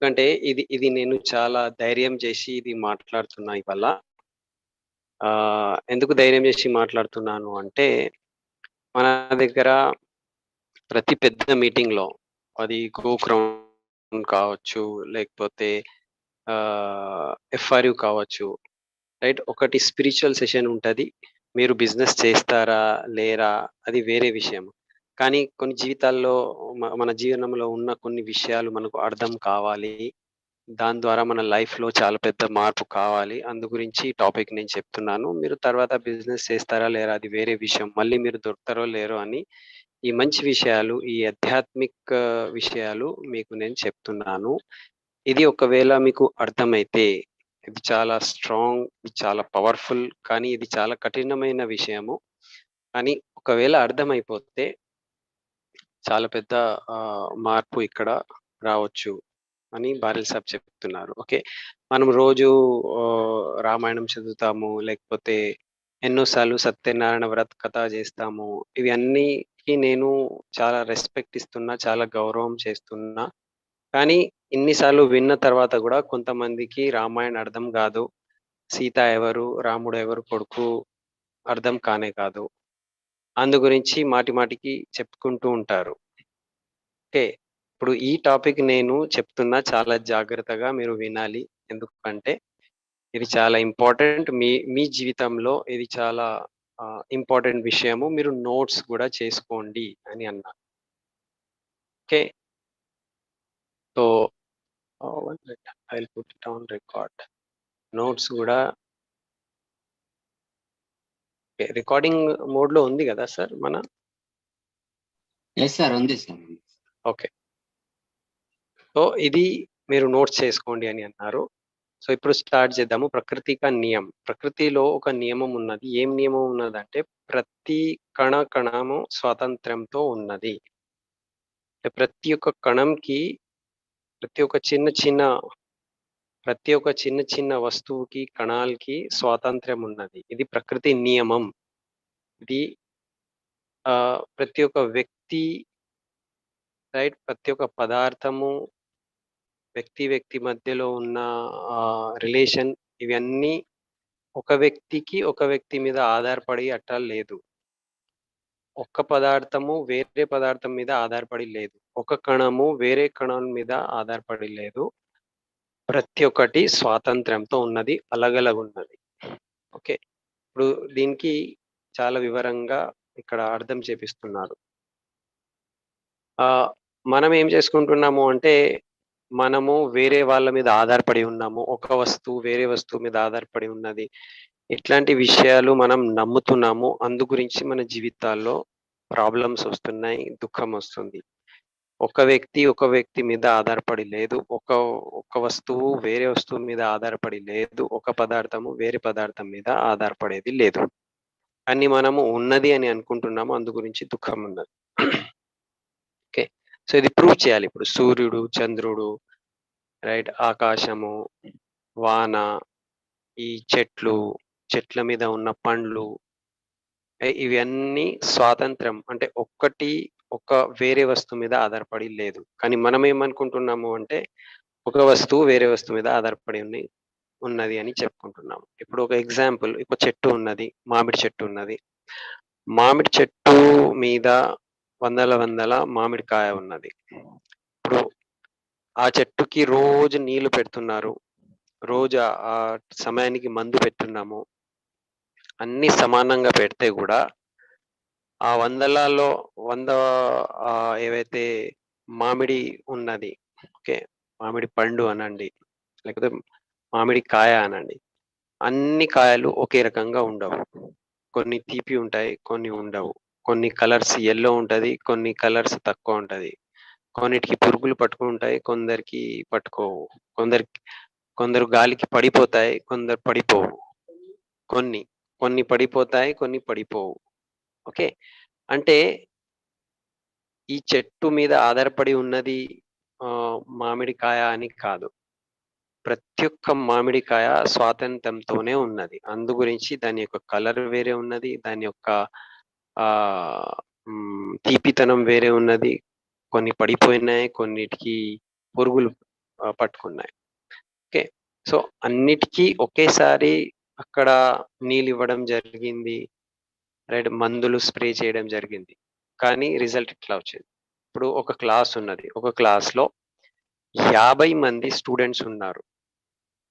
ఎందుకంటే ఇది నేను చాలా ధైర్యం చేసి ఇది మాట్లాడుతున్నా ఇవాళ. ఎందుకు ధైర్యం చేసి మాట్లాడుతున్నాను అంటే, మన దగ్గర ప్రతి పెద్ద మీటింగ్‌లో అది గోక్రౌన్ కావచ్చు, లేకపోతే ఎఫ్ఆర్‌యు కావచ్చు, రైట్? ఒకటి స్పిరిచువల్ సెషన్ ఉంటది. మీరు బిజినెస్ చేస్తారా? లేరా? అది వేరే విషయం. కానీ కొన్ని జీవితాల్లో మన జీవనంలో ఉన్న కొన్ని విషయాలు మనకు అర్థం కావాలి. దాని ద్వారా మన లైఫ్‌లో చాలా పెద్ద మార్పు కావాలి. అందు గురించి టాపిక్ నేను చెప్తున్నాను. మీరు తర్వాత బిజినెస్ చేస్తారా లేరా అది వేరే విషయం. మళ్ళీ మీరు దొరుకుతారో లేరో అని ఈ మంచి విషయాలు, ఈ ఆధ్యాత్మిక విషయాలు మీకు నేను చెప్తున్నాను. ఇది ఒకవేళ మీకు అర్థమైతే ఇది చాలా స్ట్రాంగ్, ఇది చాలా పవర్‌ఫుల్, కానీ ఇది చాలా కఠినమైన విషయము. కానీ ఒకవేళ అర్థమైపోతే చాలా పెద్ద మార్పు ఇక్కడ రావచ్చు అని బారెల్ సాబ్ చెప్తున్నారు. ఓకే. మనం రోజు రామాయణం చదువుతాము. లేకపోతే ఎన్నో సార్లు సత్యనారాయణ వ్రత్ కథ చేస్తాము. ఇవి అన్నిటికి నేను చాలా రెస్పెక్ట్ ఇస్తున్నా. చాలా గౌరవం చేస్తున్నా. కానీ ఇన్ని సార్లు విన్న తర్వాత గూడా కొంతమందికి రామాయణ అర్థం గాదు. సీత ఎవరు? రాముడు ఎవరు కొడుకు అర్థం కానే కాదు. అందు గురించి మాటి మాటికి చెప్పుకుంటూ ఉంటారు. ఓకే. ఇప్పుడు ఈ టాపిక్ నేను చెప్తున్నా చాలా జాగ్రత్తగా మీరు వినాలి. ఎందుకంటే ఇది చాలా ఇంపార్టెంట్. మీ మీ జీవితంలో ఇది చాలా ఇంపార్టెంట్ విషయము. మీరు నోట్స్ గూడా చేసుకోండి అని అన్నా. Okay. So, 1 minute I will put it on record. Notes గూడా ఓకే. రికార్డింగ్ మోడ్‌లో ఉంది గదా సార్ యెస్ సార్. ఉంది సార్. ఓకే. సో, ఇది మీరు నోట్స్ చేసుకోండి అని అన్నారు. సో, ఇప్పుడు స్టార్ట్ చేద్దాము. ప్రకృతి కా నియం. ప్రకృతిలో ఒక నియమం ఉన్నది. ఏం నియమం ఉన్నదంటే ప్రతి కణము స్వాతంత్ర్యంతో ఉన్నది. ప్రతి ఒక్క కణంకి, ప్రతి ఒక్క చిన్న చిన్న వస్తువుకి, కణాలకి స్వాతంత్ర్యం ఉన్నది. ఇది ప్రకృతి నియమం. ఇది ప్రతి ఒక్క వ్యక్తి, రైట్? ప్రతి ఒక్క పదార్థము, వ్యక్తి మధ్యలో ఉన్న రిలేషన్ ఇవన్నీ ఒక వ్యక్తి మీద ఆధారపడి అట్లా లేదు. ఒక్క పదార్థము వేరే పదార్థం మీద ఆధారపడి లేదు. ఒక కణము వేరే కణం మీద ఆధారపడి లేదు. ప్రతి ఒక్కటి స్వాతంత్ర్యంతో ఉన్నది. ఉన్నది. ఓకే. ఇప్పుడు దీనికి చాలా వివరంగా ఇక్కడ అర్థం చేపిస్తున్నారు. మనం ఏం చేసుకుంటున్నాము అంటే, మనము వేరే వాళ్ళ మీద ఆధారపడి ఉన్నాము. ఒక వస్తువు వేరే వస్తువు మీద ఆధారపడి ఉన్నది. ఇట్లాంటి విషయాలు మనం నమ్ముతున్నాము. అందు గురించి మన జీవితాల్లో ప్రాబ్లమ్స్ వస్తున్నాయి. దుఃఖమొస్తుంది. ఒక వ్యక్తి మీద ఆధారపడి లేదు. ఒక వస్తువు వేరే వస్తువు మీద ఆధారపడి లేదు. ఒక పదార్థము వేరే పదార్థం మీద ఆధారపడేది లేదు. కానీ మనము ఉన్నది అని అనుకుంటున్నాము. అందు గురించి దుఃఖమున్నది. ఓకే. సో, ఇది ప్రూవ్ చేయాలి. ఇప్పుడు సూర్యుడు, చంద్రుడు, రైట్? ఆకాశము, వాన, ఈ చెట్ల మీద ఉన్న పండ్లు, ఇవన్నీ స్వాతంత్రం అంటే ఒక వేరే వస్తువు మీద ఆధారపడి లేదు. కానీ మనం ఏమనుకుంటున్నాము అంటే, ఒక వస్తువు వేరే వస్తువు మీద ఆధారపడి ఉన్నది అని చెప్పుకుంటున్నాము. ఇప్పుడు ఒక ఎగ్జాంపుల్, ఒక చెట్టు ఉన్నది. మామిడి చెట్టు ఉన్నది. మామిడి చెట్టు మీద వందల మామిడికాయ ఉన్నది. ఇప్పుడు ఆ చెట్టుకి రోజు నీళ్లు పెడుతున్నారు. రోజు ఆ సమయానికి మందు పెడుతున్నాము. అన్నీ సమానంగా పెడితే గూడా ఆ 100 ఏవైతే మామిడి ఉన్నది. ఓకే. మామిడి పండు అనండి, లేకపోతే మామిడి కాయ అనండి. అన్ని కాయలు ఒకే రకంగా ఉండవు. కొన్ని తీపి ఉంటాయి, కొన్ని ఉండవు. కొన్ని కలర్స్ యెల్లో ఉంటది, కొన్ని కలర్స్ తక్కువ ఉంటది. కొన్నిటికి పురుగులు పట్టుకుంటాయి, కొందరికి పట్టుకోవు. కొందరికి కొందరు గాలికి పడిపోతాయి, కొందరు పడిపోవు. కొన్ని, కొన్ని పడిపోతాయి, కొన్ని పడిపోవు. ఓకే. అంటే ఈ చెట్టు మీద ఆధారపడి ఉన్నది మామిడికాయ అని కాదు. ప్రతి ఒక్క మామిడికాయ స్వాతంత్ర్యంతోనే ఉన్నది. అందు గురించి దాని యొక్క కలర్ వేరే ఉన్నది. దాని యొక్క తీపితనం వేరే ఉన్నది. కొన్ని పడిపోయినాయి, కొన్నిటికి పురుగులు పట్టుకున్నాయి. ఓకే. సో, అన్నిటికి ఒకేసారి అక్కడ నీళ్ళివ్వడం జరిగింది. రైట్. మందులు స్ప్రే చేయడం జరిగింది. కానీ రిజల్ట్ ఇట్లా వచ్చింది. ఇప్పుడు ఒక క్లాస్ ఉన్నది. ఒక క్లాస్‌లో 50 మంది స్టూడెంట్స్ ఉన్నారు.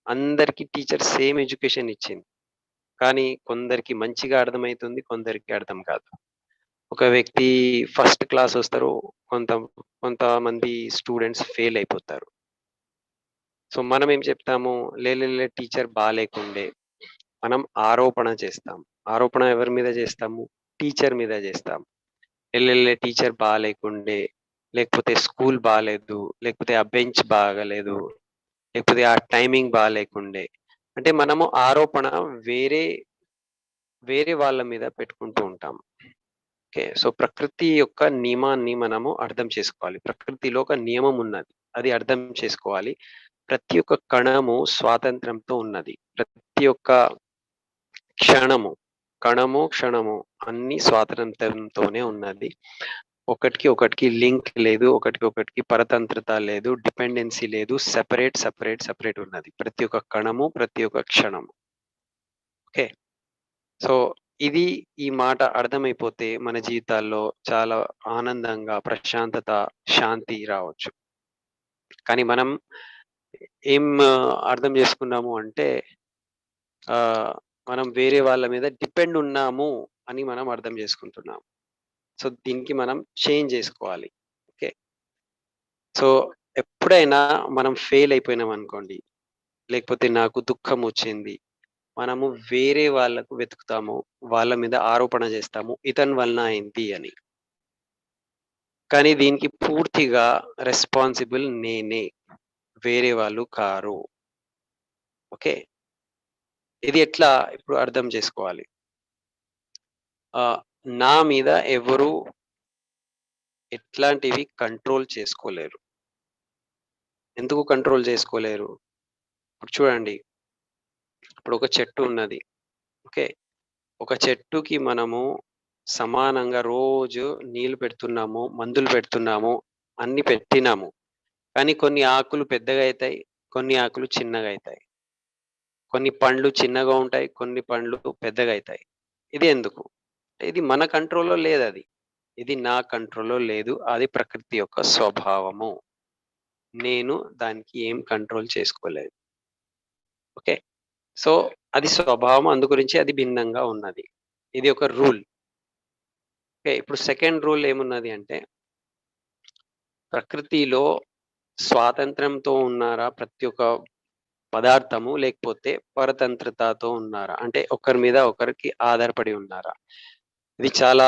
అందరికి టీచర్ సేమ్ ఎడ్యుకేషన్ ఇచ్చింది. కానీ కొందరికి మంచిగా అర్థమైతుంది. కొందరికి అర్థం కాదు. ఒక వ్యక్తి ఫస్ట్ క్లాస్ వస్తారు. కొంత కొంతమంది స్టూడెంట్స్ ఫెయిల్ అయిపోతారు. సో, మనం ఏం చెప్తాము? టీచర్ బాలేకుండే. మనం ఆరోపణ చేస్తాం. ఆరోపణ ఎవరి మీద చేస్తాము? టీచర్ మీద చేస్తాం. టీచర్ బాలేకుండే, లేకపోతే స్కూల్ బాలేదు, లేకపోతే ఆ బెంచ్ బాగాలేదు, లేకపోతే ఆ టైమింగ్ బాలేకుండే. అంటే మనము ఆరోపణ వేరే, వేరే వాళ్ళ మీద పెట్టుకుంటూ ఉంటాం. ఓకే. సో, ప్రకృతి యొక్క నియమాన్ని మనము అర్థం చేసుకోవాలి. ప్రకృతిలో ఒక నియమం ఉన్నది. అది అర్థం చేసుకోవాలి. ప్రతి ఒక్క కణము స్వాతంత్ర్యంతో ఉన్నది. ప్రతి ఒక్క క్షణము, క్షణము అన్నీ స్వాతంత్ర్యంతోనే ఉన్నది. ఒకటికి ఒకటికి లింక్ లేదు. ఒకటికి ఒకటికి పరతంత్రత లేదు. డిపెండెన్సీ లేదు. సెపరేట్ ఉన్నది. ప్రతి ఒక్క కణము, ప్రతి ఒక్క క్షణము. ఓకే. సో, ఇది ఈ మాట అర్థమైపోతే మన జీవితాల్లో చాలా ఆనందంగా, ప్రశాంతత, శాంతి రావచ్చు. కానీ మనం ఏం అర్థం చేసుకున్నాము అంటే ఆహ్, మనం వేరే వాళ్ళ మీద డిపెండ్ ఉన్నాము అని మనం అర్థం చేసుకుంటున్నాం. సో, దీనికి మనం చేంజ్ జేసుకోవాలి. ఓకే. సో, ఎప్పుడైనా మనం ఫెయిల్ అయిపోయినామనుకోండి, లేకపోతే నాకు దుఃఖమొచ్చింది. మనము వేరే వాళ్ళకు వెతుకుతాము. వాళ్ళ మీద ఆరోపణ జేస్తాము. ఇతని వలన అయింది అని. కానీ దీనికి పూర్తిగా రెస్పాన్సిబుల్ నేనే. వేరే వాళ్ళు కారు. ఓకే. ఇది ఎట్లా ఇప్పుడు అర్థం చేసుకోవాలి. నా మీద ఎవరు ఎట్లాంటివి కంట్రోల్ చేసుకోలేరు. ఎందుకు కంట్రోల్ చేసుకోలేరు? ఇప్పుడు చూడండి. ఇప్పుడు ఒక చెట్టు ఉన్నది. ఓకే. ఒక చెట్టుకి మనము సమానంగా రోజు నీళ్లు పెడుతున్నాము, మందులు పెడుతున్నాము, అన్నీ పెట్టినాము. కానీ కొన్ని ఆకులు పెద్దగా అయితాయి. కొన్ని ఆకులు చిన్నగా అయితాయి. కొన్ని పండ్లు చిన్నగా ఉంటాయి. కొన్ని పండ్లు పెద్దగా అయితాయి. ఇది ఎందుకు? ఇది మన కంట్రోల్‌లో లేదది. ఇది నా కంట్రోల్‌లో లేదు. అది ప్రకృతి యొక్క స్వభావము. నేను దానికి ఏం కంట్రోల్ చేసుకోలేను. ఓకే. సో, అది స్వభావం. అందు గురించి అది భిన్నంగా ఉన్నది. ఇది ఒక రూల్. ఓకే. ఇప్పుడు సెకండ్ రూల్ ఏమున్నది అంటే, ప్రకృతిలో స్వాతంత్ర్యంతో ఉన్నారా ప్రతి ఒక్క పదార్థము? లేకపోతే పరతంత్రతతో ఉన్నారా? అంటే ఒకరి మీద ఒకరికి ఆధారపడి ఉన్నారా? ఇది చాలా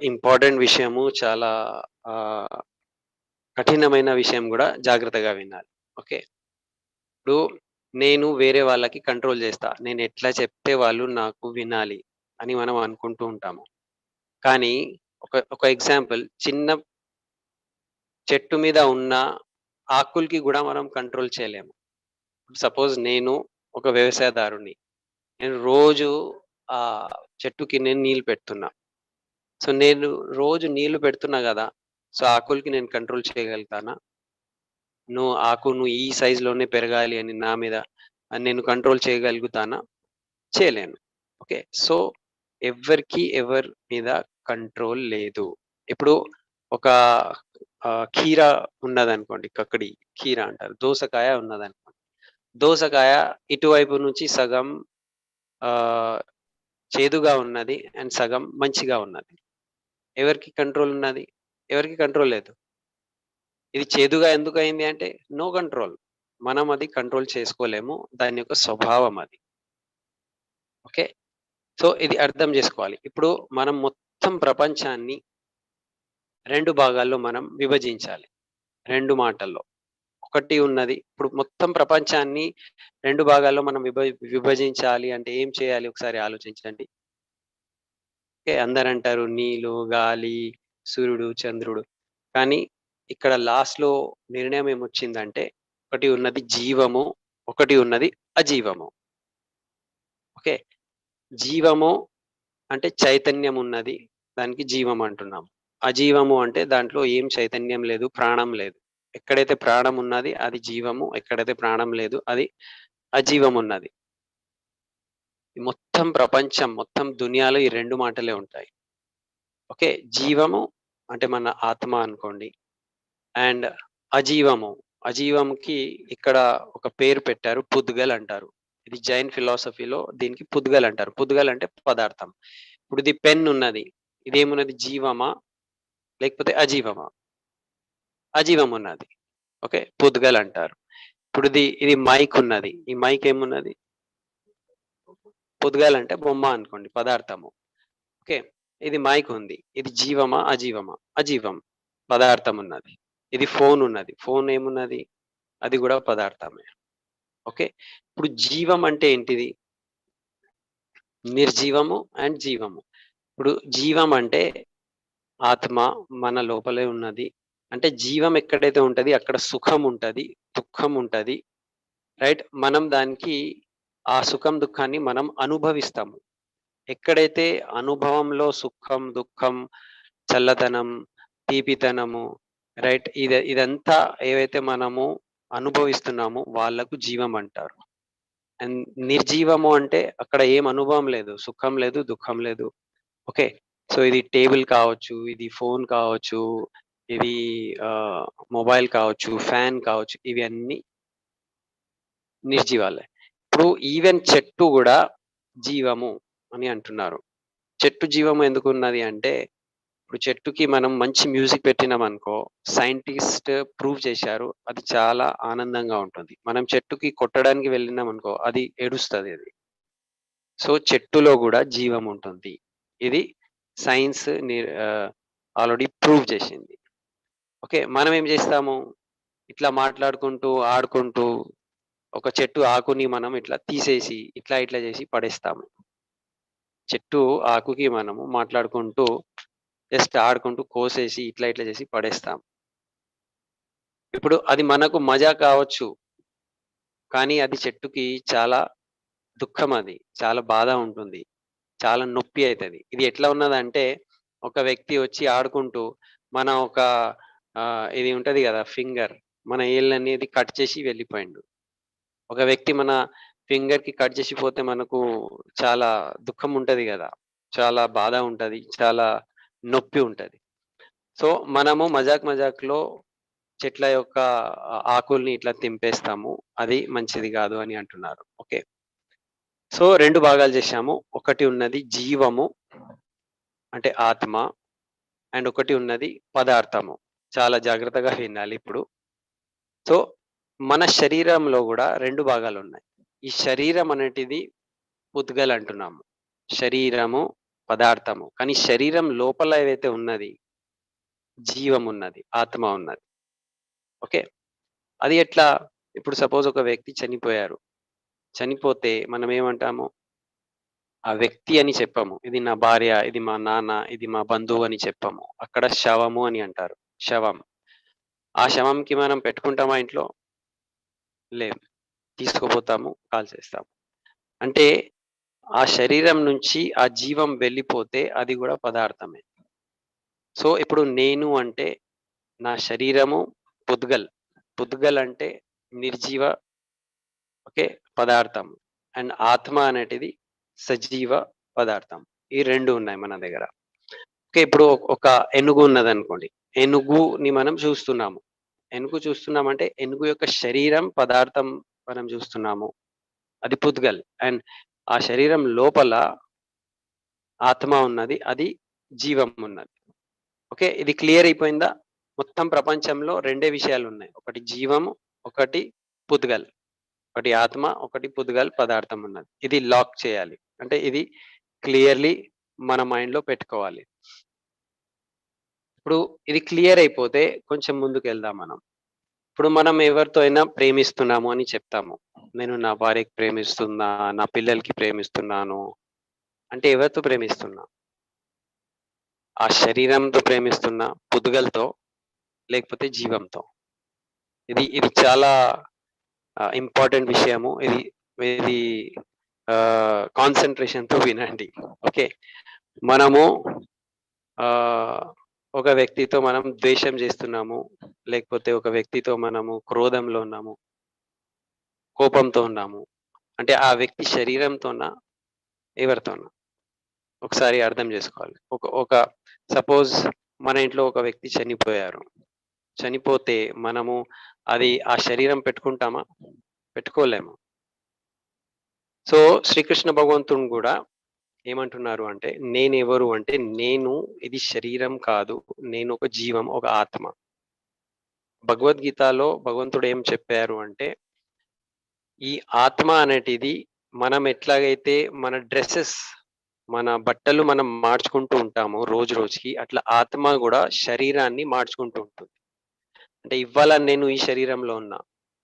ఇంపార్టెంట్ విషయము. చాలా ఆహ్, కఠినమైన విషయం గూడా జాగ్రత్తగా వినాలి. ఓకే. ఇప్పుడు నేను వేరే వాళ్ళకి కంట్రోల్ జేస్తా. నేనెట్లా చెప్తే వాళ్ళు నాకు వినాలి అని మనం అనుకుంటూ ఉంటాము. కానీ ఒక ఎగ్జాంపుల్ చిన్న చెట్టు మీద ఉన్న ఆకులకి గూడా మనం కంట్రోల్ చేయలేము. సపోజ్ నేను ఒక వ్యవసాయదారుడిని. నేను రోజు చెట్టుకి నేను నీళ్ళు పెడుతున్నా. సో, నేను రోజు నీళ్ళు పెడుతున్నా గదా! సో, ఆకులకి నేను కంట్రోల్ చేయగలుగుతానా? నువ్వు ఈ సైజ్‌లోనే పెరగాలి అని నా మీద నేను కంట్రోల్ చేయగలుగుతానా? చేయలేను. ఓకే. సో, ఎవ్వరికీ ఎవరి మీద కంట్రోల్ లేదు. ఇప్పుడు ఒక కీర ఉన్నదనుకోండి. కీర అంటారు. దోసకాయ ఉన్నదనుకోండి. దోసకాయ ఇటువైపు నుంచి సగం ఆహ్, చేదుగా ఉన్నది. అండ్ సగం మంచిగా ఉన్నది. ఎవరికి కంట్రోల్ ఉన్నది? ఎవరికీ కంట్రోల్ లేదు. ఇది చేదుగా ఎందుకయింది అంటే, నో కంట్రోల్. మనం అది కంట్రోల్ చేసుకోలేము. దాని యొక్క స్వభావం అది. ఓకే. సో, ఇది అర్థం జేసుకోవాలి. ఇప్పుడు మనం మొత్తం ప్రపంచాన్ని 2 భాగాల్లో మనం విభజించాలి. 2 మాటల్లో. ఒకటి ఉన్నది ఇప్పుడు మొత్తం ప్రపంచాన్ని 2 భాగాల్లో మనం విభజించాలి అంటే ఏం చేయాలి ఒకసారి ఆలోచించండి. ఓకే. అందరంటారు నీళ్ళు, గాలి, సూర్యుడు, చంద్రుడు. కానీ ఇక్కడ లాస్ట్‌లో నిర్ణయం ఏమొచ్చిందంటే, ఒకటి ఉన్నది జీవము, ఒకటి ఉన్నది అజీవము. ఓకే. జీవము అంటే చైతన్యం ఉన్నది. దానికి జీవం అంటున్నాం. అజీవము అంటే దాంట్లో ఏం చైతన్యం లేదు, ప్రాణం లేదు. ఎక్కడైతే ప్రాణం ఉన్నది అది జీవము, ఎక్కడైతే ప్రాణం లేదు అది అజీవం ఉన్నది. ఈ మొత్తం ప్రపంచం, మొత్తం దునియాలో ఈ 2 మాటలే ఉంటాయి. ఓకే. జీవము అంటే మన ఆత్మ అనుకోండి. అండ్ అజీవము. అజీవంకి ఇక్కడ ఒక పేరు పెట్టారు. పుద్గల్ అంటారు. ఇది జైన్ ఫిలాసఫీలో దీనికి పుద్గల్ అంటారు. పుద్గల్ అంటే పదార్థం. ఇప్పుడు ఇది పెన్ ఉన్నది. ఇదేమున్నది జీవమా? లేకపోతే అజీవమా? అజీవం ఉన్నది. ఓకే. పుద్గల్ అంటారు. ఇప్పుడు ఇది మైక్ ఉన్నది. ఈ మైక్ ఏమున్నది? పుద్గల్ అంటే బొమ్మ అనుకోండి. పదార్థము. ఓకే. ఇది మైక్ ఉంది. ఇది జీవమా? అజీవమా? అజీవం. పదార్థం ఉన్నది. ఇది ఫోన్ ఉన్నది. ఫోన్ ఏమున్నది? అది గూడా పదార్థమే. ఓకే. ఇప్పుడు జీవం అంటే ఏంటిది? నిర్జీవము అండ్ జీవము. ఇప్పుడు జీవం అంటే ఆత్మ మన లోపలే ఉన్నది. అంటే జీవం ఎక్కడైతే ఉంటది అక్కడ సుఖం ఉంటది, దుఃఖం ఉంటది. రైట్? మనం దానికి ఆ సుఖం, దుఃఖాన్ని మనం అనుభవిస్తాము. ఎక్కడైతే అనుభవంలో సుఖం, దుఃఖం, చల్లదనం, తీపితనము, రైట్? ఇదంతా ఏవైతే మనము అనుభవిస్తున్నామో వాళ్ళకు జీవం అంటారు. అండ్ నిర్జీవము అంటే అక్కడ ఏం అనుభవం లేదు. సుఖం లేదు, దుఃఖం లేదు. ఓకే. సో, ఇది టేబుల్ కావచ్చు, ఇది ఫోన్ కావచ్చు, ఇది ఆహ్, మొబైల్ కావచ్చు, ఫ్యాన్ కావచ్చు, ఇవి అన్నీ నిర్జీవాలే. ఇప్పుడు ఈవెన్ చెట్టు గూడా జీవము అని అంటున్నారు. చెట్టు జీవం ఎందుకున్నది అంటే, ఇప్పుడు చెట్టుకి మనం మంచి మ్యూజిక్ పెట్టినామనుకో, సైంటిస్ట్ ప్రూవ్ చేశారు. అది చాలా ఆనందంగా ఉంటుంది. మనం చెట్టుకి కొట్టడానికి వెళ్ళినామనుకో, అది ఏడుస్తది అది. సో, చెట్టులో గూడా జీవం ఉంటుంది. ఇది సైన్స్ ఆల్రెడీ ప్రూవ్ చేసింది. ఓకే. మనం ఏం చేస్తాము? ఇట్లా మాట్లాడుకుంటూ, ఆడుకుంటూ ఒక చెట్టు ఆకుని మనం ఇట్లా తీసేసి, ఇట్లా చేసి పడేస్తాము. చెట్టు ఆకుకి మనము మాట్లాడుకుంటూ, జస్ట్ ఆడుకుంటూ కోసేసి ఇట్లా చేసి పడేస్తాం. ఇప్పుడు అది మనకు మజా కావచ్చు. కానీ అది చెట్టుకి చాలా దుఃఖం అది. చాలా బాధ ఉంటుంది. చాలా నొప్పి అయితది. ఇది ఎట్లా ఉన్నదంటే, ఒక వ్యక్తి వచ్చి ఆడుకుంటూ, మన ఒక ఇది ఉంటది గదా! ఫింగర్. మన ఏళ్ళనేది కట్ చేసి వెళ్ళిపోయిండు. ఒక వ్యక్తి మన ఫింగర్‌కి కట్ చేసి పోతే మనకు చాలా దుఃఖం ఉంటది గదా! చాలా బాధ ఉంటది. చాలా నొప్పి ఉంటది. సో, మనము మజాక్‌లో చెట్ల యొక్క ఆకుల్ని ఇట్లా తెంపేస్తాము. అది మంచిది గాదు అని అంటున్నారు. ఓకే. సో, 2 భాగాలు చేశాము. ఒకటి ఉన్నది జీవము అంటే ఆత్మ. అండ్ ఒకటి ఉన్నది పదార్థము. చాలా జాగ్రత్తగా వినాలిప్పుడు. సో, మన శరీరంలో గూడా 2 భాగాలున్నాయి. ఈ శరీరం అనేటిది పుద్గల్ అంటున్నాము. శరీరము, పదార్థము. కానీ శరీరం లోపల ఏదైతే ఉన్నది, జీవం ఉన్నది, ఆత్మ ఉన్నది. ఓకే. అది ఎట్లా? ఇప్పుడు సపోజ్ ఒక వ్యక్తి చనిపోయారు. చనిపోతే మనమేమంటాము? ఆ వ్యక్తి అని చెప్పము. ఇది నా భార్య, ఇది మా నాన్న, ఇది మా బంధువు అని చెప్పము. అక్కడ శవము అని అంటారు. శవం. ఆ శవంకి మనం పెట్టుకుంటామా ఇంట్లో? లేదు. తీసుకుపోతాము, కాల్చేస్తాము. అంటే ఆ శరీరం నుంచి ఆ జీవం వెళ్ళిపోతే అది గూడా పదార్థమే. సో, ఇప్పుడు నేను అంటే నా శరీరము పుద్గల్. పుద్గల్ అంటే నిర్జీవ ఓకే. పదార్థం. అండ్ ఆత్మ అనేటిది సజీవ పదార్థం. ఈ 2 ఉన్నాయి మన దగ్గర. ఓకే. ఇప్పుడు ఒక ఏనుగు ఉన్నదనుకోండి. ఏనుగుని మనం చూస్తున్నాము. ఏనుగు చూస్తున్నామంటే ఏనుగు యొక్క శరీరం పదార్థం మనం చూస్తున్నాము. అది పుద్గల్. అండ్ ఆ శరీరం లోపల ఆత్మ ఉన్నది. అది జీవం ఉన్నది. ఓకే. ఇది క్లియర్ అయిపోయిందా? మొత్తం ప్రపంచంలో 2 విషయాలున్నాయి. ఒకటి జీవము, ఒకటి పుద్గల్. ఒకటి ఆత్మ, ఒకటి పుద్గల్ పదార్థం ఉన్నది. ఇది లాక్ చేయాలి. అంటే ఇది క్లియర్‌లీ మన మైండ్‌లో పెట్టుకోవాలి. ఇప్పుడు ఇది క్లియర్ అయిపోతే కొంచెం ముందుకెళ్దాం మనం. ఇప్పుడు మనం ఎవరితో అయినా ప్రేమిస్తున్నాము అని చెప్తాము. నేను నా భార్యకి ప్రేమిస్తున్నా, నా పిల్లలకి ప్రేమిస్తున్నాను. అంటే ఎవరితో ప్రేమిస్తున్నా? ఆ శరీరంతో ప్రేమిస్తున్నా, పుద్గల్‌తో లేకపోతే జీవంతో. ఇది చాలా ఇంపార్టెంట్ విషయము. ఇది ఇది కాన్సంట్రేషన్‌తో వినండి. ఓకే. మనము ఆహ్, ఒక వ్యక్తితో మనం ద్వేషం చేస్తున్నాము, లేకపోతే ఒక వ్యక్తితో మనము క్రోధంలో ఉన్నాము, కోపంతో ఉన్నాము. అంటే ఆ వ్యక్తి శరీరంతోనా? ఎవరితోనా? ఒకసారి అర్థం చేసుకోవాలి. ఒక ఒక సపోజ్ మన ఇంట్లో ఒక వ్యక్తి చనిపోయారు. చనిపోతే మనము అది ఆ శరీరం పెట్టుకుంటామా? పెట్టుకోలేము. సో, శ్రీకృష్ణ భగవంతుడు గూడా ఏమంటున్నారు అంటే, నేనెవరు అంటే, నేను ఇది శరీరం కాదు. నేనొక జీవం, ఒక ఆత్మ. భగవద్గీతలో భగవంతుడు ఏం చెప్పారు అంటే, ఈ ఆత్మ అనేటిది మనం ఎట్లాగైతే మన డ్రెసెస్, మన బట్టలు మనం మార్చుకుంటూ ఉంటామో రోజు రోజుకి, అట్లా ఆత్మ గూడా శరీరాన్ని మార్చుకుంటూ ఉంటుంది. అంటే ఇవాళ నేను ఈ శరీరంలో ఉన్నా.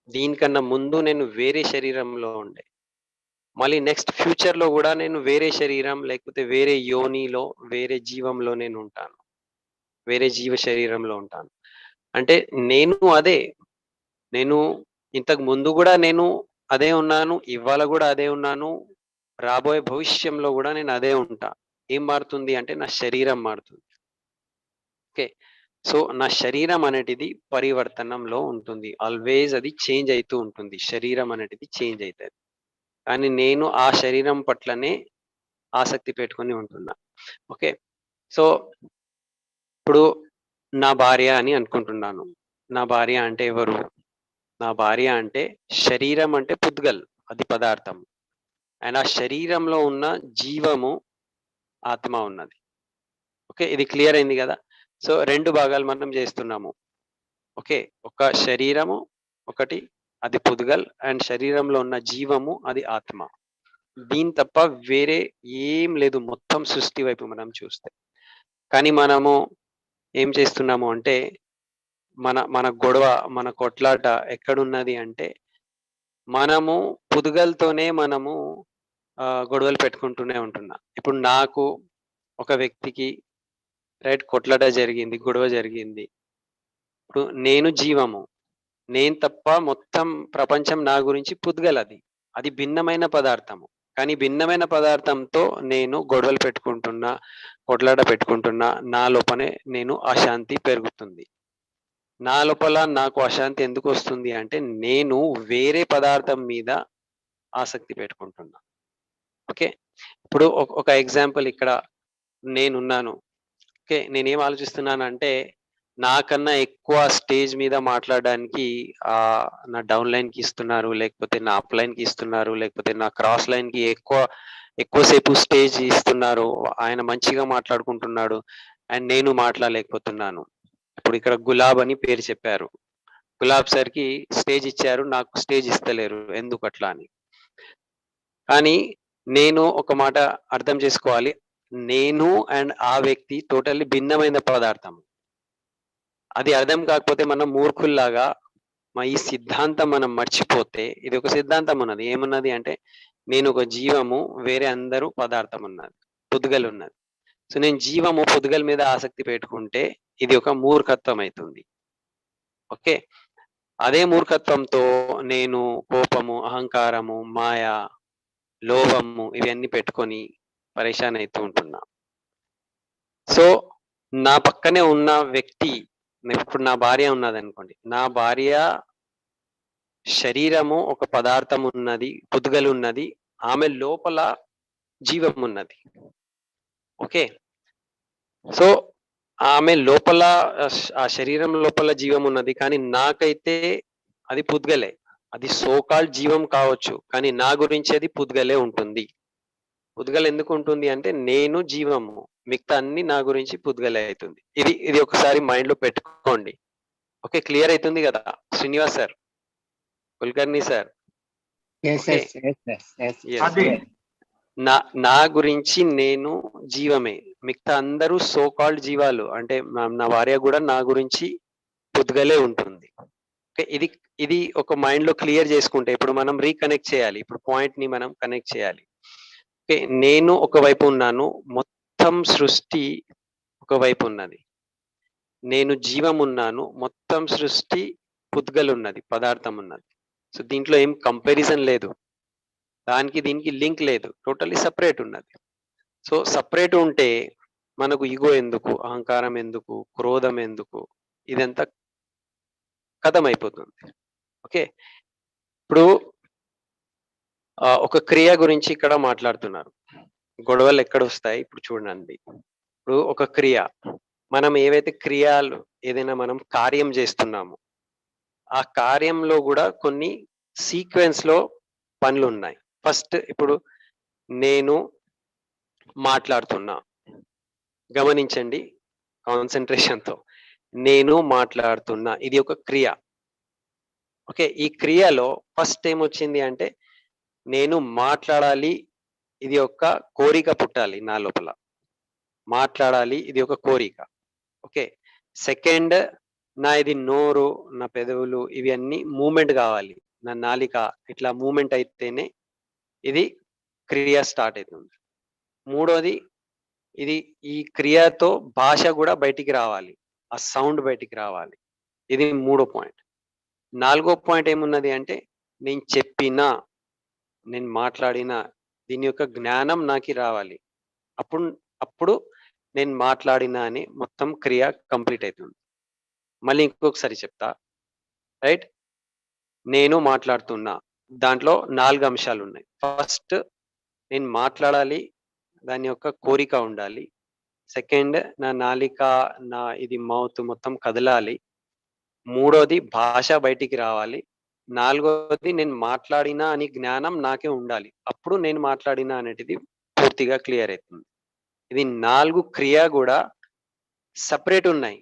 దీనికన్నా ముందు నేను వేరే శరీరంలో ఉండే. మళ్ళీ నెక్స్ట్ ఫ్యూచర్‌లో గూడా నేను వేరే శరీరం, లేకపోతే వేరే యోనిలో, వేరే జీవంలో నేనుంటాను. వేరే జీవ శరీరంలో ఉంటాను. అంటే నేను అదే. నేను ఇంతకు ముందు గూడా నేను అదే ఉన్నాను. ఇవాళ గూడా అదే ఉన్నాను. రాబోయే భవిష్యంలో గూడా నేను అదే ఉంటా. ఏం మారుతుంది అంటే నా శరీరం మారుతుంది. ఓకే. సో, నా శరీరం అనేటిది పరివర్తనంలో ఉంటుంది. ఆల్‌వేస్ అది చేంజ్ అయితూ ఉంటుంది. శరీరం అనేటిది చేంజ్ అయితది. కానీ నేను ఆ శరీరం పట్లనే ఆసక్తి పెట్టుకొని ఉంటున్నా. ఓకే. సో, ఇప్పుడు నా భార్య అని అనుకుంటున్నాను. నా భార్య అంటే ఎవరు? నా భార్య అంటే శరీరం అంటే పుద్గల్. అది పదార్థం. అండ్ ఆ శరీరంలో ఉన్న జీవము, ఆత్మ ఉన్నది. ఓకే. ఇది క్లియర్ అయింది గదా! సో, 2 భాగాలు మనం జేస్తున్నాము. ఓకే. ఒక శరీరము ఒకటి, అది పుద్గల్ అండ్ శరీరంలో ఉన్న జీవము అది ఆత్మ. దీని తప్ప వేరే ఏం లేదు మొత్తం సృష్టి వైపు మనం చూస్తే. కానీ మనము ఏం చేస్తున్నాము అంటే, మన మన గొడవ, మన కొట్లాట ఎక్కడున్నది అంటే, మనము పుదుగలతోనే మనము గొడవలు పెట్టుకుంటూనే ఉంటున్నా. ఇప్పుడు నాకు ఒక వ్యక్తికి రైట్ కొట్లాట జరిగింది, గొడవ జరిగింది. ఇప్పుడు నేను జీవము. నేను తప్ప మొత్తం ప్రపంచం నా గురించి పుద్గలది. అది భిన్నమైన పదార్థము. కానీ భిన్నమైన పదార్థంతో నేను గొడవలు పెట్టుకుంటున్నా, కొట్లాట పెట్టుకుంటున్నా. నా లోపనే నేను అశాంతి పెరుగుతుంది. నా లోపల నాకు అశాంతి ఎందుకొస్తుంది అంటే, నేను వేరే పదార్థం మీద ఆసక్తి పెట్టుకుంటున్నా. ఓకే. ఇప్పుడు ఒక ఎగ్జాంపుల్ ఇక్కడ నేనున్నాను. ఓకే. నేనేం ఆలోచిస్తున్నానంటే, నాకన్నా ఎక్కువ స్టేజ్ మీద మాట్లాడడానికి నా డౌన్ లైన్‌కి ఇస్తున్నారు, లేకపోతే నా అప్ లైన్‌కి ఇస్తున్నారు, లేకపోతే నా క్రాస్ లైన్‌కి ఎక్కువ సేపు స్టేజ్ ఇస్తున్నారు. ఆయన మంచిగా మాట్లాడుకుంటున్నాడు. అండ్ నేను మాట్లాడలేకపోతున్నాను. ఇప్పుడు ఇక్కడ గులాబ్ అని పేరు చెప్పారు. గులాబ్ సార్‌కి స్టేజ్ ఇచ్చారు. నాకు స్టేజ్ ఇస్తలేరు. ఎందుకట్లా అని. కానీ నేను ఒక మాట అర్థం చేసుకోవాలి. నేను అండ్ ఆ వ్యక్తి టోటల్లీ భిన్నమైన పదార్థం. అది అర్థం కాకపోతే మనం మూర్ఖుల్లాగా ఈ సిద్ధాంతం మనం మర్చిపోతే ఇది ఒక సిద్ధాంతం ఉన్నది. ఏమున్నది అంటే నేను ఒక జీవము, వేరే అందరూ పదార్థం ఉన్నది. పొద్దుగలున్నది. సో, నేను జీవము, పొద్దుగల మీద ఆసక్తి పెట్టుకుంటే ఇది ఒక మూర్ఖత్వం అయితుంది. ఓకే. అదే మూర్ఖత్వంతో నేను కోపము, అహంకారము, మాయ, లోభము ఇవన్నీ పెట్టుకొని పరేషాన్ అయితూ ఉంటున్నా. సో, నా పక్కనే ఉన్న వ్యక్తి ఇప్పుడు నా భార్య ఉన్నదనుకోండి. నా భార్య శరీరము ఒక పదార్థం ఉన్నది, పొద్దుగలున్నది. ఆమె లోపల జీవం ఉన్నది. ఓకే. సో, ఆమె లోపల ఆ శరీరం లోపల జీవం ఉన్నది. కానీ నాకైతే అది పుద్గలే. అది సో కాల్డ్ జీవం కావచ్చు. కానీ నా గురించి అది పుద్గలే ఉంటుంది. పుద్గల్ ఎందుకుంటుంది అంటే నేను జీవము. మిగతా అన్నీ నా గురించి పుద్గలే అయితుంది. ఇది ఒకసారి మైండ్‌లో పెట్టుకోండి. ఓకే. క్లియర్ అయితుంది గదా! Srinivas sir, Kulkarni sir. Yes, okay. yes, yes, yes, yes. Yes. అది నా నా గురించి నేను జీవమే. మిగతా అందరూ సో కాల్డ్ జీవాలు. అంటే నా భార్య గూడా నా గురించి పుద్గలే ఉంటుంది. ఓకే. ఇది ఇది ఒక మైండ్‌లో క్లియర్ చేసుకుంటే ఇప్పుడు మనం రీకనెక్ట్ చేయాలి. ఇప్పుడు పాయింట్‌ని మనం కనెక్ట్ చేయాలి. ఓకే. నేను ఒకవైపు ఉన్నాను. మొత్తం సృష్టి ఒకవైపు ఉన్నది. నేను జీవం ఉన్నాను. మొత్తం సృష్టి పుద్గలున్నది. పదార్థం ఉన్నది. సో, దీంట్లో ఏం కంపారిజన్ లేదు. దానికి దీనికి లింక్ లేదు. టోటల్లీ సెపరేట్ ఉన్నది. సో, సెపరేట్ ఉంటే మనకు ఇగో ఎందుకు, అహంకారం ఎందుకు, క్రోధం ఎందుకు, ఇదంతా కథమైపోతుంది. ఓకే. ఇప్పుడు ఒక క్రియ గురించి ఇక్కడ మాట్లాడుతున్నారు. గొడవలు ఎక్కడొస్తాయి ఇప్పుడు చూడండి. ఇప్పుడు ఒక క్రియ, మనం ఏవైతే క్రియలు ఏదైనా మనం కార్యం చేస్తున్నామో, ఆ కార్యంలో గూడా కొన్ని సీక్వెన్స్‌లో పనులున్నాయి. ఫస్ట్ ఇప్పుడు నేను మాట్లాడుతున్నా. గమనించండి కాన్సంట్రేషన్‌తో. నేను మాట్లాడుతున్నా. ఇది ఒక క్రియ. ఓకే. ఈ క్రియలో ఫస్ట్ ఏమొచ్చింది అంటే, నేను మాట్లాడాలి. ఇది ఒక కోరిక పుట్టాలి నా లోపల. మాట్లాడాలి. ఇది ఒక కోరిక. ఓకే. సెకండ్, ఇది నోరు, నా పెదవులు ఇవన్నీ మూవ్‌మెంట్ గావాలి. నా నాలిక ఇట్లా మూవ్‌మెంట్ అయితేనే ఇది క్రియ స్టార్ట్ అయితుంది. మూడోది, ఇది ఈ క్రియతో భాష గూడా బయటికి రావాలి. ఆ సౌండ్ బయటికి రావాలి. ఇది మూడో పాయింట్. నాలుగో పాయింట్ ఏమున్నది అంటే, నేను చెప్పినా, నేను మాట్లాడినా దీని యొక్క జ్ఞానం నాకి రావాలి. అప్పుడు అప్పుడు నేను మాట్లాడినా అని మొత్తం క్రియ కంప్లీట్ అయితుంది. మళ్ళీ ఇంకొకసారి చెప్తా. రైట్? నేను మాట్లాడుతున్నా. దాంట్లో 4 అంశాలున్నాయి. ఫస్ట్, నేను మాట్లాడాలి. దాని యొక్క కోరిక ఉండాలి. సెకండ్, నా నాలిక, ఇది మౌత్ మొత్తం కదలాలి. మూడోది, భాష బయటికి రావాలి. నాలుగోది, నేను మాట్లాడినా అని జ్ఞానం నాకే ఉండాలి. అప్పుడు నేను మాట్లాడినా అనేటిది పూర్తిగా క్లియర్ అయితుంది. ఇది 4 క్రియ గూడా సెపరేట్ ఉన్నాయి.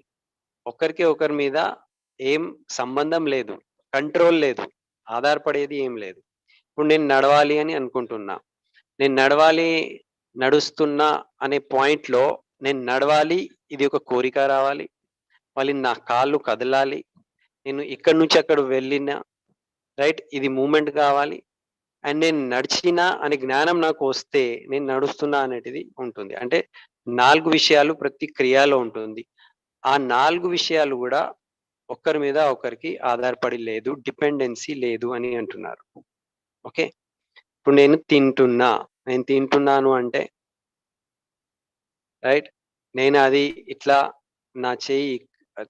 ఒకరికి ఒకరి మీద ఏం సంబంధం లేదు. కంట్రోల్ లేదు. ఆధారపడేది ఏం లేదు. ఇప్పుడు నేను నడవాలి అని అనుకుంటున్నా. నేను నడుస్తున్నా అనే పాయింట్‌లో నేను నడవాలి, ఇది ఒక కోరిక రావాలి. మళ్ళీ నా కాళ్ళు కదలాలి. నేను ఇక్కడి నుంచి అక్కడ వెళ్ళినా, రైట్? ఇది మూవ్‌మెంట్ కావాలి. అండ్ నేను నడిచినా అనే జ్ఞానం నాకు వస్తే, నేను నడుస్తున్నా అనేటిది ఉంటుంది. అంటే 4 విషయాలు ప్రతి క్రియలో ఉంటుంది. ఆ 4 విషయాలు గూడా ఒకరి మీద ఒకరికి ఆధారపడి లేదు. డిపెండెన్సీ లేదు అని అంటున్నారు. ఓకే. ఇప్పుడు నేను తింటున్నా. నేను తింటున్నాను అంటే, రైట్? నేను అది ఇట్లా నా చెయ్యి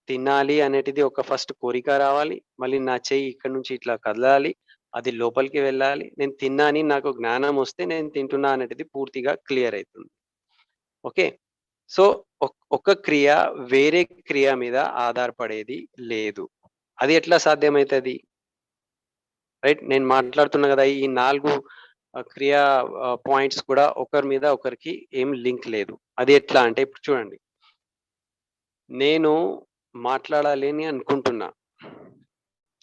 తినాలి అనేటిది ఒక ఫస్ట్ కోరిక రావాలి. మళ్ళీ నా చెయ్యి ఇక్కడి నుంచి ఇట్లా కదలాలి. అది లోపలికి వెళ్ళాలి. నేను తిన్నా అని నాకు జ్ఞానం వస్తే నేను తింటున్నా అనేటిది పూర్తిగా క్లియర్ అయితుంది. ఓకే. సో, ఒక క్రియ వేరే క్రియ మీద ఆధారపడేది లేదు. అది ఎట్లా సాధ్యమైతది? రైట్? నేను మాట్లాడుతున్నా గదా! ఈ 4 క్రియా పాయింట్స్ కూడా ఒకరి మీద ఒకరికి ఏం లింక్ లేదు. అది ఎట్లా అంటే ఇప్పుడు చూడండి. నేను మాట్లాడాలి అని అనుకుంటున్నా.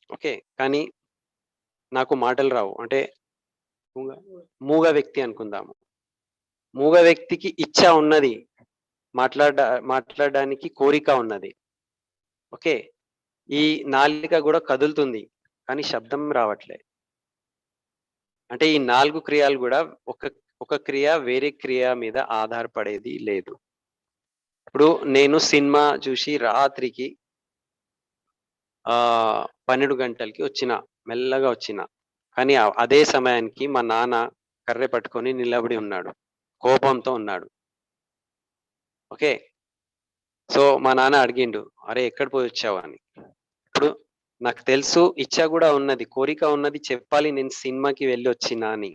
ఓకే. కానీ నాకు మాటలు రావు. అంటే మూగ మూగ వ్యక్తి అనుకుందాము. మూగ వ్యక్తికి ఇచ్చ ఉన్నది. మాట్లాడడానికి కోరిక ఉన్నది. ఓకే. ఈ నాలిక గూడా కదులుతుంది. కానీ శబ్దం రావట్లే. అంటే ఈ 4 క్రియలు గూడా ఒక ఒక క్రియ వేరే క్రియ మీద ఆధారపడేది లేదు. ఇప్పుడు నేను సినిమా చూసి రాత్రికి 12 గంటలకి వచ్చిన. మెల్లగా వచ్చిన. కానీ అదే సమయానికి మా నాన్న కర్రె పట్టుకొని నిలబడి ఉన్నాడు. కోపంతో ఉన్నాడు. ఓకే. సో, మా నాన్న అడిగిండు, "అరే! ఎక్కడ పోయొచ్చావు" అని. ఇప్పుడు నాకు తెలుసు ఇచ్చ గూడా ఉన్నది. కోరిక ఉన్నది చెప్పాలి నేను సినిమాకి వెళ్ళొచ్చినా అని.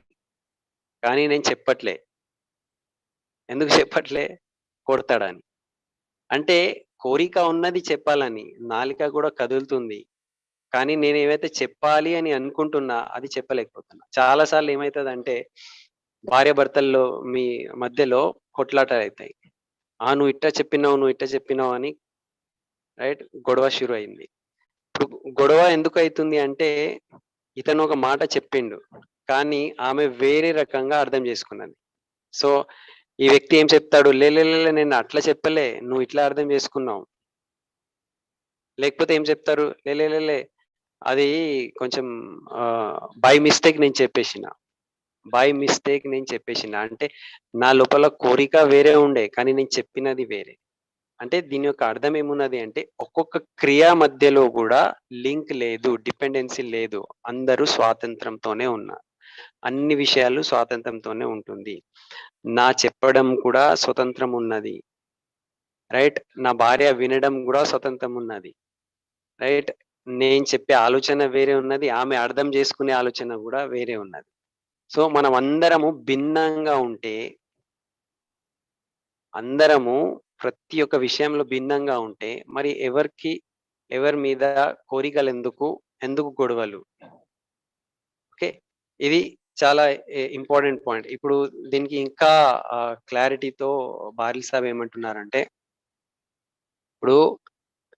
కానీ నేను చెప్పట్లే. ఎందుకు చెప్పట్లే? కొడతాడని. అంటే కోరిక ఉన్నది చెప్పాలని. నాలిక గూడా కదులుతుంది. కానీ నేనేవైతే చెప్పాలి అని అనుకుంటున్నా, అది చెప్పలేకపోతున్నా. చాలా సార్లు ఏమైతదంటే, భార్యాభర్తల్లో మీ మధ్యలో కొట్లాటలయితాయి. "నువ్వు ఇట్టా చెప్పినావు, నువ్వు ఇట్టా చెప్పినావు" అని, రైట్? గొడవ షురు అయింది. ఇప్పుడు గొడవ ఎందుకైతుంది అంటే, ఇతను ఒక మాట చెప్పిండు. కానీ ఆమె వేరే రకంగా అర్థం చేసుకున్నది. సో, ఈ వ్యక్తి ఏం చెప్తాడు, "లే లే లే లే నేను అట్లా చెప్పలే. నువ్వు ఇట్లా అర్థం చేసుకున్నావు." లేకపోతే ఏం చెప్తారు, "లే లే లే లే అది కొంచెం బై మిస్టేక్ నేను చెప్పేషిన. బై మిస్టేక్ నేను చెప్పేషిన." అంటే నా లోపల కోరిక వేరే ఉండే. కానీ నేను చెప్పినది వేరే. అంటే దీని యొక్క అర్థం ఏమున్నది అంటే, ఒక్కొక్క క్రియ మధ్యలో గూడా లింక్ లేదు. డిపెండెన్సీ లేదు. అందరూ స్వాతంత్రంతోనే ఉన్నారు. అన్ని విషయాలు స్వాతంత్రంతోనే ఉంటుంది. నా చెప్పడం కూడా స్వతంత్రం ఉన్నది. రైట్. నా భార్య వినడం గూడా స్వతంత్రం ఉన్నది. రైట్. నేను చెప్పే ఆలోచన వేరే ఉన్నది. ఆమె అర్థం చేసుకునే ఆలోచన గూడా వేరే ఉన్నది. సో, మనమందరము భిన్నంగా ఉంటే, అందరము ప్రతి ఒక్క విషయంలో భిన్నంగా ఉంటే, మరి ఎవరి మీద కోరికలెందుకు? ఎందుకు గొడవలు? ఓకే. ఇది చాలా ఇంపార్టెంట్ పాయింట్. ఇప్పుడు దీనికి ఇంకా క్లారిటీతో బారిల్ సాబ్ ఏమంటున్నారంటే, ఇప్పుడు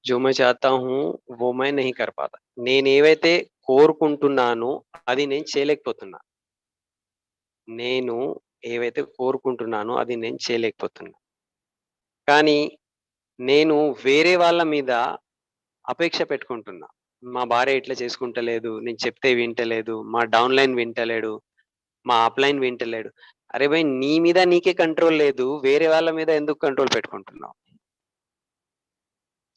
జో मैं चाहता हूँ, वो मैं नहीं कर पाता. నేనేవైతే కోరుకుంటున్నానో అది నేను చేయలేకపోతున్నా. నేను ఏవైతే కోరుకుంటున్నానో అది నేను చేయలేకపోతున్నా. కానీ నేను వేరే వాళ్ళ మీద అపేక్ష పెట్టుకుంటున్నా. మా భార్య ఇట్లా చేసుకుంటలేదు, నేను చెప్తే వింటలేదు, మా డౌన్‌లైన్ వింటలేడు, మా అప్‌లైన్ వింటలేడు. అరె భయ్! నీ మీద నీకే కంట్రోల్ లేదు. వేరే వాళ్ళ మీద ఎందుకు కంట్రోల్ పెట్టుకుంటున్నావు?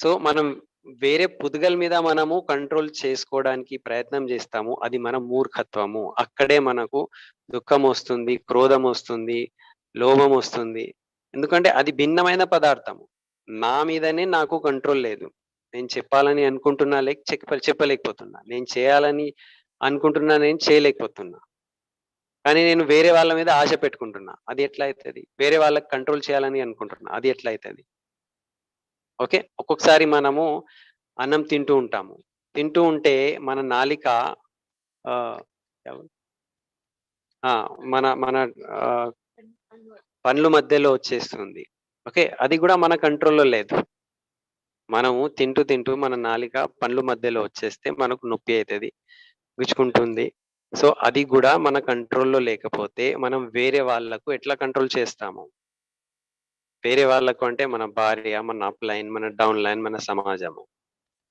సో, మనం వేరే పుదుగల మీద మనము కంట్రోల్ చేసుకోవడానికి ప్రయత్నం జేస్తాము. అది మన మూర్ఖత్వము. అక్కడే మనకు దుఃఖమొస్తుంది, క్రోధమొస్తుంది, లోభమొస్తుంది. ఎందుకంటే అది భిన్నమైన పదార్థము. నా మీదనే నాకు కంట్రోల్ లేదు. నేను చెప్పాలని అనుకుంటున్నా చెప్పలేకపోతున్నా. నేను చేయాలని అనుకుంటున్నా, నేను చేయలేకపోతున్నా. కానీ నేను వేరే వాళ్ళ మీద ఆశ పెట్టుకుంటున్నా. అది ఎట్లా అయితది? వేరే వాళ్ళకి కంట్రోల్ చేయాలని అనుకుంటున్నా. అది ఎట్లా అయితది? ఓకే. ఒక్కొక్కసారి మనము అన్నం తింటూ ఉంటాము. తింటూ ఉంటే మన నాలిక ఆహ్, ఎవ్ ఆ! మన మన ఆహ్, పండ్లు మధ్యలో వచ్చేస్తుంది. ఓకే. అది గూడా మన కంట్రోల్‌లో లేదు. మనము తింటూ మన నాలిక పండ్లు మధ్యలో వచ్చేస్తే మనకు నొప్పి అయితది. గుచ్చుకుంటుంది. సో, అది గూడా మన కంట్రోల్‌లో లేకపోతే మనం వేరే వాళ్ళకు ఎట్లా కంట్రోల్ చేస్తాము? వేరే వాళ్ళకు అంటే మన భార్య, మన అప్‌లైన్, మన డౌన్‌లైన్, మన సమాజము.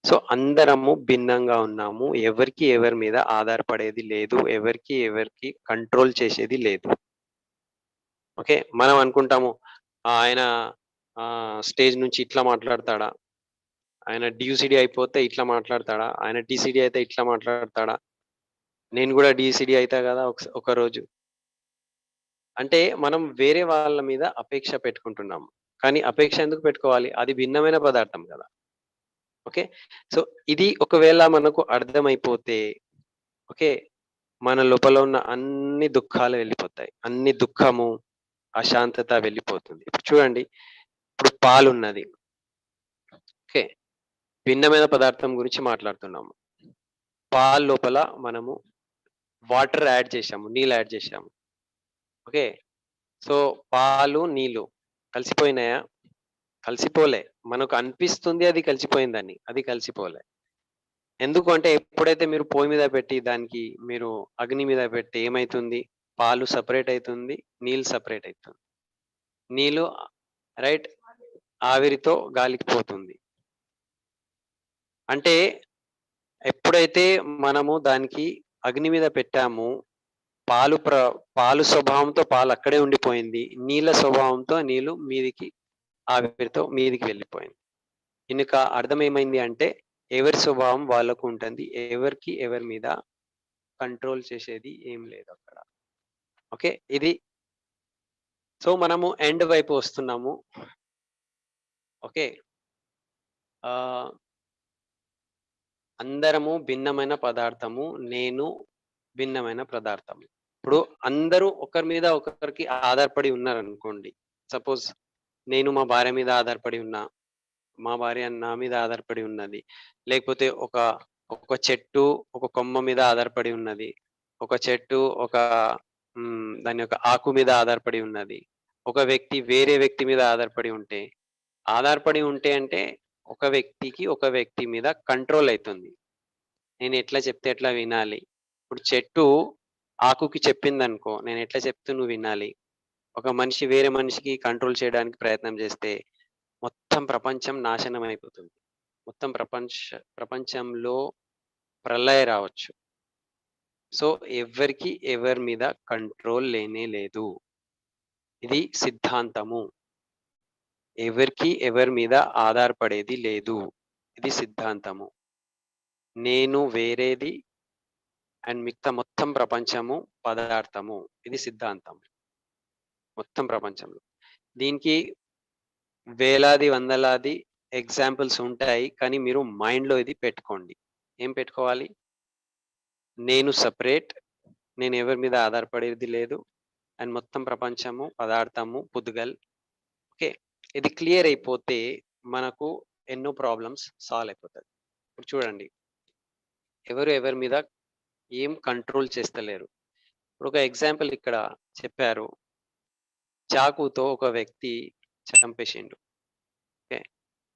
సో, అందరము భిన్నంగా ఉన్నాము. ఎవరికీ ఎవరి మీద ఆధారపడేది లేదు. ఎవరికీ కంట్రోల్ చేసేది లేదు. ఓకే. మనం అనుకుంటాము ఆయన స్టేజ్ నుంచి ఇట్లా మాట్లాడతాడా? ఆయన డ్యూసీడీ అయిపోతే ఇట్లా మాట్లాడతాడా? ఆయన డీసీడీ అయితే ఇట్లా మాట్లాడతాడా? నేను గూడా డీసీడీ అయితా గదా! ఒకరోజు. అంటే మనం వేరే వాళ్ళ మీద అపేక్ష పెట్టుకుంటున్నాము. కానీ అపేక్ష ఎందుకు పెట్టుకోవాలి? అది భిన్నమైన పదార్థం గదా! ఓకే. సో, ఇది ఒకవేళ మనకు అర్థమైపోతే ఓకే. మన లోపల ఉన్న అన్ని దుఃఖాలు వెళ్ళిపోతాయి. అన్ని దుఃఖము, అశాంతత వెళ్ళిపోతుంది. ఇప్పుడు చూడండి, ఇప్పుడు పాలున్నది. ఓకే. భిన్నమైన పదార్థం గురించి మాట్లాడుతున్నాము. పాలు లోపల మనము వాటర్ యాడ్ చేశాము. నీళ్ళు యాడ్ చేశాము. ఓకే. సో, పాలు, నీళ్ళు కలిసిపోయినాయా? కలిసిపోలే. మనకు అనిపిస్తుంది అది కలిసిపోయిందని. అది కలిసిపోలే. ఎందుకు అంటే ఎప్పుడైతే మీరు పొయ్యి మీద పెట్టి దానికి మీరు అగ్ని మీద పెడితే ఏమైతుంది? పాలు సెపరేట్ అయితుంది. నీళ్ళు సెపరేట్ అయితుంది. నీళ్ళు రైట్ ఆవిరితో గాలికి పోతుంది. అంటే ఎప్పుడైతే మనము దానికి అగ్ని మీద పెట్టామో పాలు ప్ర పాలు స్వభావంతో పాలు అక్కడే ఉండిపోయింది. నీళ్ళ స్వభావంతో నీళ్ళు మీదికి ఆవిరితో మీదికి వెళ్ళిపోయింది. ఇనుక అర్థం ఏమైంది అంటే ఎవరి స్వభావం వాళ్ళకు ఉంటుంది. ఎవరి మీద కంట్రోల్ చేసేది ఏం లేదక్కడ. ఓకే. ఇది సో, మనము ఎండ్ వైపు వస్తున్నాము. ఓకే. ఆహ్, అందరము భిన్నమైన పదార్థము. నేను భిన్నమైన పదార్థము. ఇప్పుడు అందరూ ఒకరి మీద ఒకరికి ఆధారపడి ఉన్నారనుకోండి. సపోజ్ నేను మా భార్య మీద ఆధారపడి ఉన్నా. మా భార్య నా మీద ఆధారపడి ఉన్నది. లేకపోతే ఒక చెట్టు ఒక కొమ్మ మీద ఆధారపడి ఉన్నది. ఒక చెట్టు దాని యొక్క ఆకు మీద ఆధారపడి ఉన్నది. ఒక వ్యక్తి వేరే వ్యక్తి మీద ఆధారపడి ఉంటే అంటే ఒక వ్యక్తి మీద కంట్రోల్ అయితుంది. నేను ఎట్లా చెప్తే ఎట్లా వినాలి. ఇప్పుడు చెట్టు ఆకుకి చెప్పిందనుకో, నేను ఎట్లా చెప్తే నువ్వు వినాలి. ఒక మనిషి వేరే మనిషికి కంట్రోల్ చేయడానికి ప్రయత్నం చేస్తే మొత్తం ప్రపంచం నాశనం అయిపోతుంది. మొత్తం ప్రపంచంలో ప్రళయం రావచ్చు. సో, ఎవరి మీద కంట్రోల్ లేనే లేదు. ఇది సిద్ధాంతము. ఎవరి మీద ఆధారపడేది లేదు. ఇది సిద్ధాంతము. నేను వేరేది అండ్ మిగతా మొత్తం ప్రపంచము పదార్థము. ఇది సిద్ధాంతం. మొత్తం ప్రపంచంలో. దీనికి వేలాది వందలాది ఎగ్జాంపుల్స్ ఉంటాయి. కానీ మీరు మైండ్‌లో ఇది పెట్టుకోండి. ఏం పెట్టుకోవాలి? నేను సెపరేట్. నేను ఎవరి మీద ఆధారపడేది లేదు. అండ్ మొత్తం ప్రపంచము, పదార్థము, పుద్గల్. ఓకే. ఇది క్లియర్ అయిపోతే మనకు ఎన్నో ప్రాబ్లమ్స్ సాల్వ్ అయిపోతది. ఇప్పుడు చూడండి. ఎవరు ఎవరి మీద ఏం కంట్రోల్ చేస్తలేరు. ఇప్పుడు ఒక ఎగ్జాంపుల్ ఇక్కడ చెప్పారు. చాకుతో ఒక వ్యక్తి చంపేసిండు. ఓకే.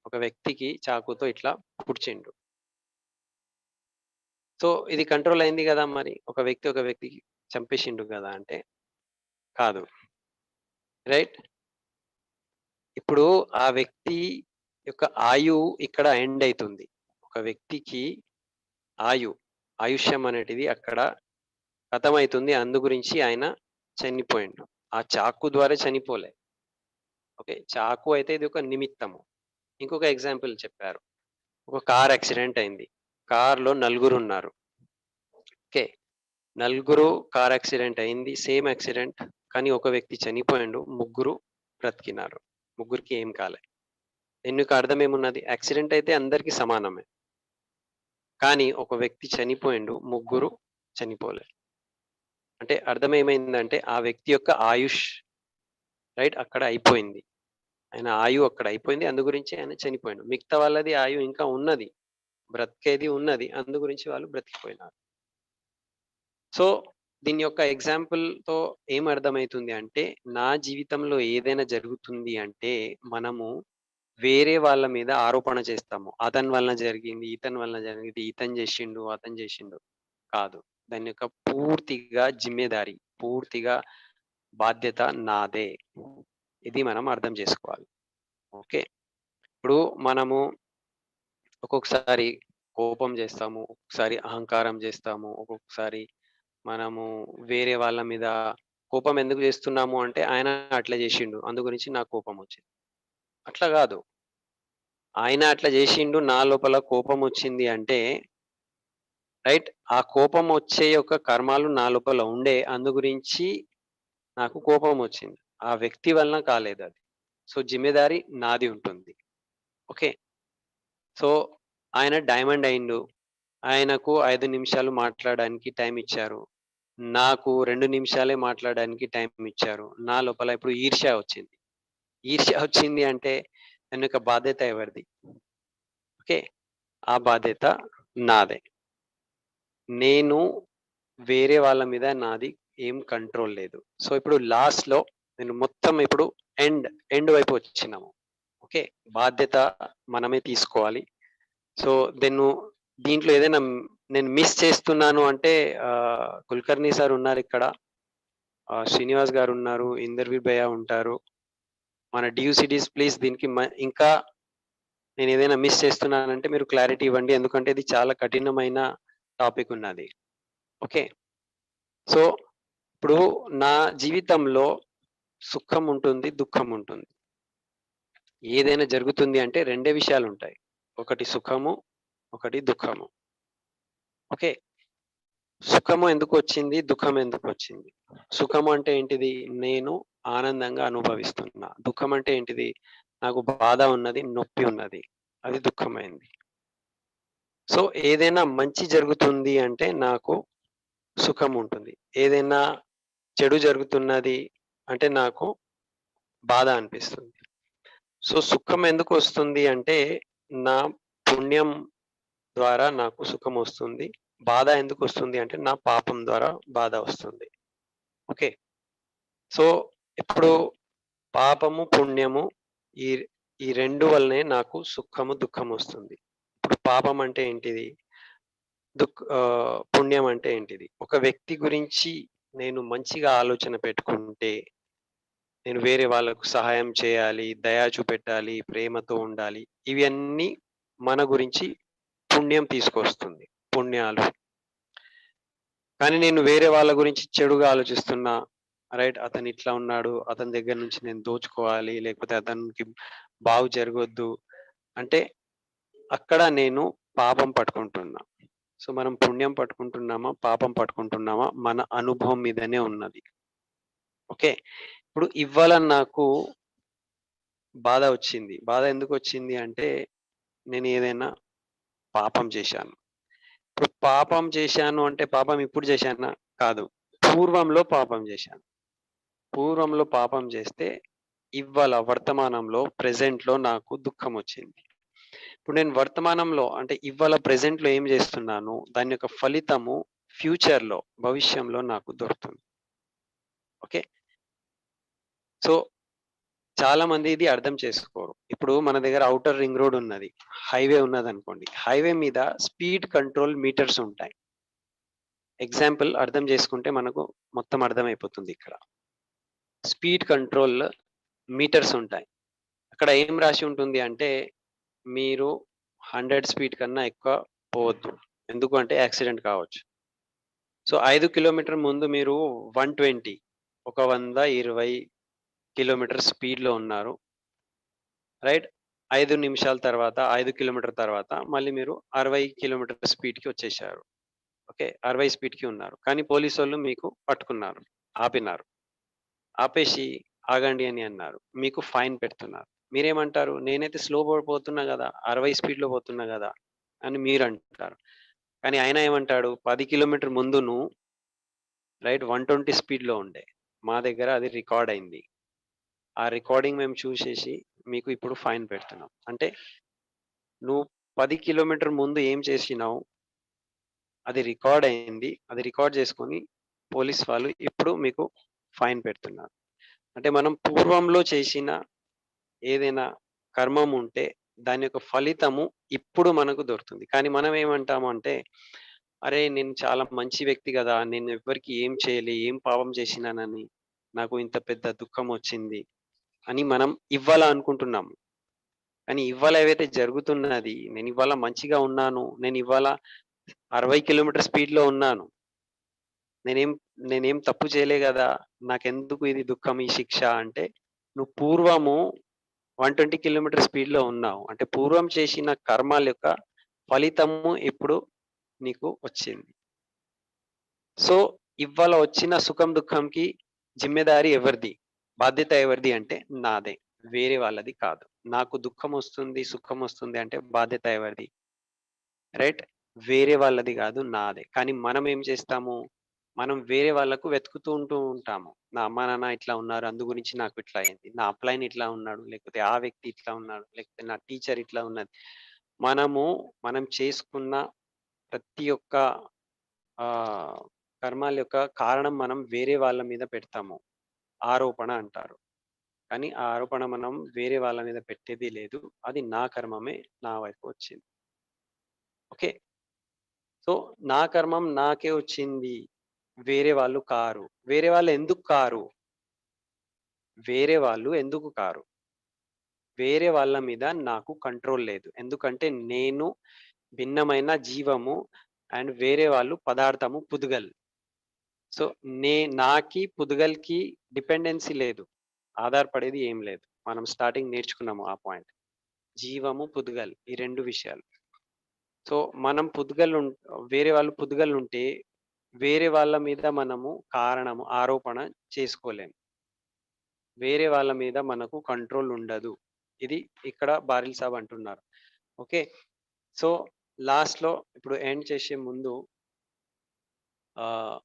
ఒక వ్యక్తికి చాకుతో ఇట్లా పొడిచిండు. సో, ఇది కంట్రోల్ అయింది గదా! మరి. ఒక వ్యక్తికి చంపేసిండు గదా! అంటే కాదు. రైట్? ఇప్పుడు ఆ వ్యక్తి యొక్క ఆయువు ఇక్కడ ఎండ్ అయితుంది. ఒక వ్యక్తికి ఆయు ఆయుష్యం అనేటిది అక్కడ ఖతమైతుంది. అందు గురించి ఆయన చనిపోయిండు. ఆ చాకు ద్వారా చనిపోలే. ఓకే. చాకు అయితే ఇది ఒక నిమిత్తము. ఇంకొక ఎగ్జాంపుల్ చెప్పారు. ఒక కార్ యాక్సిడెంట్ అయింది. కార్‌లో నలుగురున్నారు. ఓకే. నలుగురు కార్ యాక్సిడెంట్ అయింది. Same accident. కానీ ఒక వ్యక్తి చనిపోయిండు. ముగ్గురు బ్రతికినారు. ముగ్గురికి ఏం కాలే. దీని యొక్క అర్థం ఏమున్నది? యాక్సిడెంట్ అయితే అందరికి సమానమే. కానీ ఒక వ్యక్తి చనిపోయిండు. ముగ్గురు చనిపోలే. అంటే అర్థం ఏమైందంటే ఆ వ్యక్తి యొక్క ఆయుష్ రైట్ అక్కడ అయిపోయింది. ఆయన ఆయువు అక్కడ అయిపోయింది. అందు గురించి ఆయన చనిపోయిండు. మిగతా వాళ్ళది ఆయువు ఇంకా ఉన్నది. బ్రతికేది ఉన్నది. అందు గురించి వాళ్ళు బ్రతికిపోయినారు. సో, దీని యొక్క ఎగ్జాంపుల్‌తో ఏం అర్థమైతుంది అంటే, నా జీవితంలో ఏదైనా జరుగుతుంది అంటే, మనము వేరే వాళ్ళ మీద ఆరోపణ చేస్తాము. అతని వలన జరిగింది, ఇతని వలన జరిగింది, ఇతను జేషిండు, అతను జేషిండు. కాదు. దాని యొక్క పూర్తిగా జిమ్మేదారి, పూర్తిగా బాధ్యత నాదే. ఇది మనం అర్థం చేసుకోవాలి. ఓకే. ఇప్పుడు మనము ఒక్కొక్కసారి కోపం జేస్తాము, ఒక్కొక్కసారి అహంకారం జేస్తాము, ఒక్కొక్కసారి మనము వేరే వాళ్ళ మీద కోపం ఎందుకు చేస్తున్నాము అంటే, ఆయన అట్లా చేసిండు. అందు గురించి నాకు కోపమొచ్చింది. అట్లా గాదు. ఆయన అట్లా చేసిండు. నా లోపల కోపమొచ్చింది అంటే, రైట్? ఆ కోపమొచ్చే యొక్క కర్మాలు నా లోపల ఉండే. అందు గురించి నాకు కోపమొచ్చింది. ఆ వ్యక్తి వలన కాలేదది. సో, జిమ్మేదారి నాది ఉంటుంది. ఓకే. సో, ఆయన డైమండ్ అయిండు. ఆయనకు 5 నిమిషాలు మాట్లాడడానికి టైం ఇచ్చారు. నాకు 2 నిమిషాలే మాట్లాడడానికి టైం ఇచ్చారు. నా లోపల ఇప్పుడు ఈర్ష్య వచ్చింది. ఈర్ష్య వచ్చింది అంటే దాని యొక్క బాధ్యత ఎవరిది? ఓకే. ఆ బాధ్యత నాదే. నేను వేరే వాళ్ళ మీద నాది ఏం కంట్రోల్ లేదు. సో, ఇప్పుడు లాస్ట్‌లో నేను మొత్తం ఇప్పుడు ఎండ్ వైపు వచ్చినాము. ఓకే. బాధ్యత మనమే తీసుకోవాలి. సో, దీంట్లో ఏదైనా నేను మిస్ చేస్తున్నాను అంటే కుల్కర్ణి సార్ ఉన్నారిక్కడ. శ్రీనివాస్ గారున్నారు. ఇందర్‌వీర్ భయ్యా ఉంటారు. మన డీయూసీడీస్ ప్లీజ్ దీనికి ఇంకా నేనేదైనా మిస్ చేస్తున్నానంటే మీరు క్లారిటీ ఇవ్వండి. ఎందుకంటే ఇది చాలా కఠినమైన టాపిక్ ఉన్నది. ఓకే. సో, ఇప్పుడు నా జీవితంలో సుఖం ఉంటుంది, దుఃఖం ఉంటుంది. ఏదైనా జరుగుతుంది అంటే రెండే విషయాలుంటాయి. ఒకటి సుఖము, ఒకటి దుఃఖము. ఓకే. సుఖము ఎందుకొచ్చింది? దుఃఖం ఎందుకొచ్చింది? సుఖము అంటే ఏంటిది? నేను ఆనందంగా అనుభవిస్తున్నా. దుఃఖం అంటే ఏంటిది? నాకు బాధ ఉన్నది, నొప్పి ఉన్నది. అది దుఃఖమైంది. సో, ఏదైనా మంచి జరుగుతుంది అంటే నాకు సుఖం ఉంటుంది. ఏదైనా చెడు జరుగుతున్నది అంటే నాకు బాధ అనిపిస్తుంది. సో, సుఖం ఎందుకొస్తుంది అంటే నా పుణ్యం ద్వారా నాకు సుఖమొస్తుంది. బాధ ఎందుకొస్తుంది అంటే నా పాపం ద్వారా బాధ వస్తుంది. ఓకే. సో, ఇప్పుడు పాపము, పుణ్యము ఈ ఈ 2 వల్లనే నాకు సుఖము, దుఃఖమొస్తుంది. ఇప్పుడు పాపం అంటే ఏంటిది? పుణ్యం అంటే ఏంటిది? ఒక వ్యక్తి గురించి నేను మంచిగా ఆలోచన పెట్టుకుంటే, నేను వేరే వాళ్ళకు సహాయం చేయాలి, దయ చూపెట్టాలి, ప్రేమతో ఉండాలి. ఇవన్నీ మన గురించి పుణ్యం తీసుకొస్తుంది. పుణ్యాలు. కానీ నేను వేరే వాళ్ళ గురించి చెడుగా ఆలోచిస్తున్నా. రైట్. అతను ఇట్లా ఉన్నాడు. అతని దగ్గర నుంచి నేను దోచుకోవాలి. లేకపోతే అతనికి బాగు జరగొద్దు. అంటే అక్కడ నేను పాపం పట్టుకుంటున్నా. సో, మనం పుణ్యం పట్టుకుంటున్నామా? పాపం పట్టుకుంటున్నామా? మన అనుభవం మీదనే ఉన్నది. ఓకే. ఇప్పుడు ఇవాళ నాకు బాధ వచ్చింది. బాధ ఎందుకొచ్చింది అంటే, నేను ఏదైనా పాపం చేశాను. ఇప్పుడు పాపం చేశాను అంటే, పాపం ఇప్పుడు చేశానా? కాదు. పూర్వంలో పాపం చేశాను. పూర్వంలో పాపం చేస్తే, ఇవ్వాళ వర్తమానంలో, ప్రెజెంట్‌లో నాకు దుఃఖమొచ్చింది. ఇప్పుడు నేను వర్తమానంలో అంటే ఇవాళ ప్రెజెంట్‌లో ఏం చేస్తున్నాను, దాని యొక్క ఫలితము ఫ్యూచర్‌లో, భవిష్యంలో నాకు దొరుకుతుంది. ఓకే. సో, చాలామంది ఇది అర్థం చేసుకోరు. ఇప్పుడు మన దగ్గర ఔటర్ రింగ్ రోడ్ ఉన్నది. హైవే ఉన్నదనుకోండి. హైవే మీద స్పీడ్ కంట్రోల్ మీటర్స్ ఉంటాయి. ఎగ్జాంపుల్ అర్థం చేసుకుంటే మనకు మొత్తం అర్థమైపోతుంది ఇక్కడ. స్పీడ్ కంట్రోల్ మీటర్స్ ఉంటాయి. అక్కడ ఏం రాసి ఉంటుంది అంటే, మీరు 100 స్పీడ్ కన్నా ఎక్కువ పోవద్దు. ఎందుకు అంటే యాక్సిడెంట్ కావచ్చు. సో, 5 కిలోమీటర్ ముందు మీరు 120 ఒక 120 కిలోమీటర్ స్పీడ్‌లో ఉన్నారు. రైట్. 5 నిమిషాల తర్వాత, 5 కిలోమీటర్ తర్వాత మళ్ళీ మీరు 60 కిలోమీటర్ స్పీడ్‌కి వచ్చేసారు. ఓకే. 60 స్పీడ్‌కి ఉన్నారు. కానీ పోలీసోళ్ళు మీకు పట్టుకున్నారు. ఆపినారు. ఆపేసి ఆగండి అని అన్నారు. మీకు ఫైన్ పెడుతున్నారు. మీరేమంటారు? నేనైతే పోతున్నా గదా! 60 స్పీడ్‌లో పోతున్నా గదా! అని మీరంటారు. కానీ ఆయన ఏమంటాడు? 10 కిలోమీటర్ ముందు నువ్వు రైట్ 120 స్పీడ్‌లో ఉండే. మా దగ్గర అది రికార్డ్ అయింది. ఆ రికార్డింగ్ మేము చూసేసి మీకు ఇప్పుడు ఫైన్ పెడుతున్నాం. అంటే నువ్వు 10 కిలోమీటర్ ముందు ఏం చేసినావు? అది రికార్డ్ అయింది. అది రికార్డ్ చేసుకొని పోలీస్ వాళ్ళు ఇప్పుడు మీకు ఫైన్ పెడుతున్నారు. అంటే మనం పూర్వంలో చేసిన ఏదైనా కర్మం ఉంటే దాని యొక్క ఫలితము ఇప్పుడు మనకు దొరుకుతుంది. కానీ మనం ఏమంటాము అంటే, అరే! నేను చాలా మంచి వ్యక్తి గదా! నేను ఎవ్వరికీ ఏం చేయలే, ఏం పాపం చేసినానని నాకు ఇంత పెద్ద దుఃఖమొచ్చింది అని మనం ఇవ్వాల అనుకుంటున్నాము. కానీ ఇవ్వాల ఏవైతే జరుగుతున్నది, నేనివ్వాల మంచిగా ఉన్నాను. నేనివ్వాల 60 కిలోమీటర్ స్పీడ్‌లో ఉన్నాను. నేనేం నేనేం తప్పు చేయలే గదా! నాకెందుకు ఇది దుఃఖం, ఈ శిక్ష అంటే, నువ్వు పూర్వము 120 కిలోమీటర్ స్పీడ్‌లో ఉన్నావు. అంటే పూర్వం చేసిన కర్మాల యొక్క ఫలితము ఇప్పుడు నీకు వచ్చింది. సో, ఇవ్వాళ వచ్చిన సుఖం, దుఃఖంకి జిమ్మెదారి ఎవరిది? బాధ్యత ఎవరిది అంటే నాదే. వేరే వాళ్ళది కాదు. నాకు దుఃఖమొస్తుంది, సుఖమొస్తుంది అంటే బాధ్యత ఎవరిది? రైట్? వేరే వాళ్ళది గాదు నాదే. కానీ మనం ఏం చేస్తాము? మనం వేరే వాళ్ళకు వెతుకుతూ ఉంటాము. నా అమ్మా, నాన్న ఇట్లా ఉన్నారు. అందు గురించి నాకు ఇట్లా అయింది. నా అప్‌లైన్ ఇట్లా ఉన్నాడు. లేకపోతే ఆ వ్యక్తి ఇట్లా ఉన్నాడు. లేకపోతే నా టీచర్ ఇట్లా ఉన్నది. మనము మనం చేసుకున్న ప్రతి ఒక్క ఆహ్, కర్మాల యొక్క కారణం మనం వేరే వాళ్ళ మీద పెడతాము. ఆరోపణ అంటారు. కానీ ఆ ఆరోపణ మనం వేరే వాళ్ళ మీద పెట్టేది లేదు. అది నా కర్మమే నా వైపు వచ్చింది. ఓకే. సో, నా కర్మం నాకే వచ్చింది. వేరే వాళ్ళు కారు. వేరే వాళ్ళు ఎందుకు కారు? వేరే వాళ్ళు ఎందుకు కారు? వేరే వాళ్ళ మీద నాకు కంట్రోల్ లేదు. ఎందుకంటే నేను భిన్నమైన జీవము అండ్ వేరే వాళ్ళు పదార్థము పుదుగల్. సో, నాకి పుదుగల్‌కి డిపెండెన్సీ లేదు. ఆధారపడేది ఏం లేదు. మనం స్టార్టింగ్ నేర్చుకున్నాము ఆ పాయింట్. జీవము, పుదుగల్ ఈ 2 విషయాలు. సో, మనం వేరే వాళ్ళు పుదుగల్లుంటే వేరే వాళ్ళ మీద మనము కారణము, ఆరోపణ చేసుకోలేం. వేరే వాళ్ళ మీద మనకు కంట్రోల్ ఉండదు. ఇది ఇక్కడ బారిల్ సాబ్ అంటున్నారు. ఓకే. సో, లాస్ట్‌లో ఇప్పుడు ఎండ్ చేసే ముందు ఆహ్,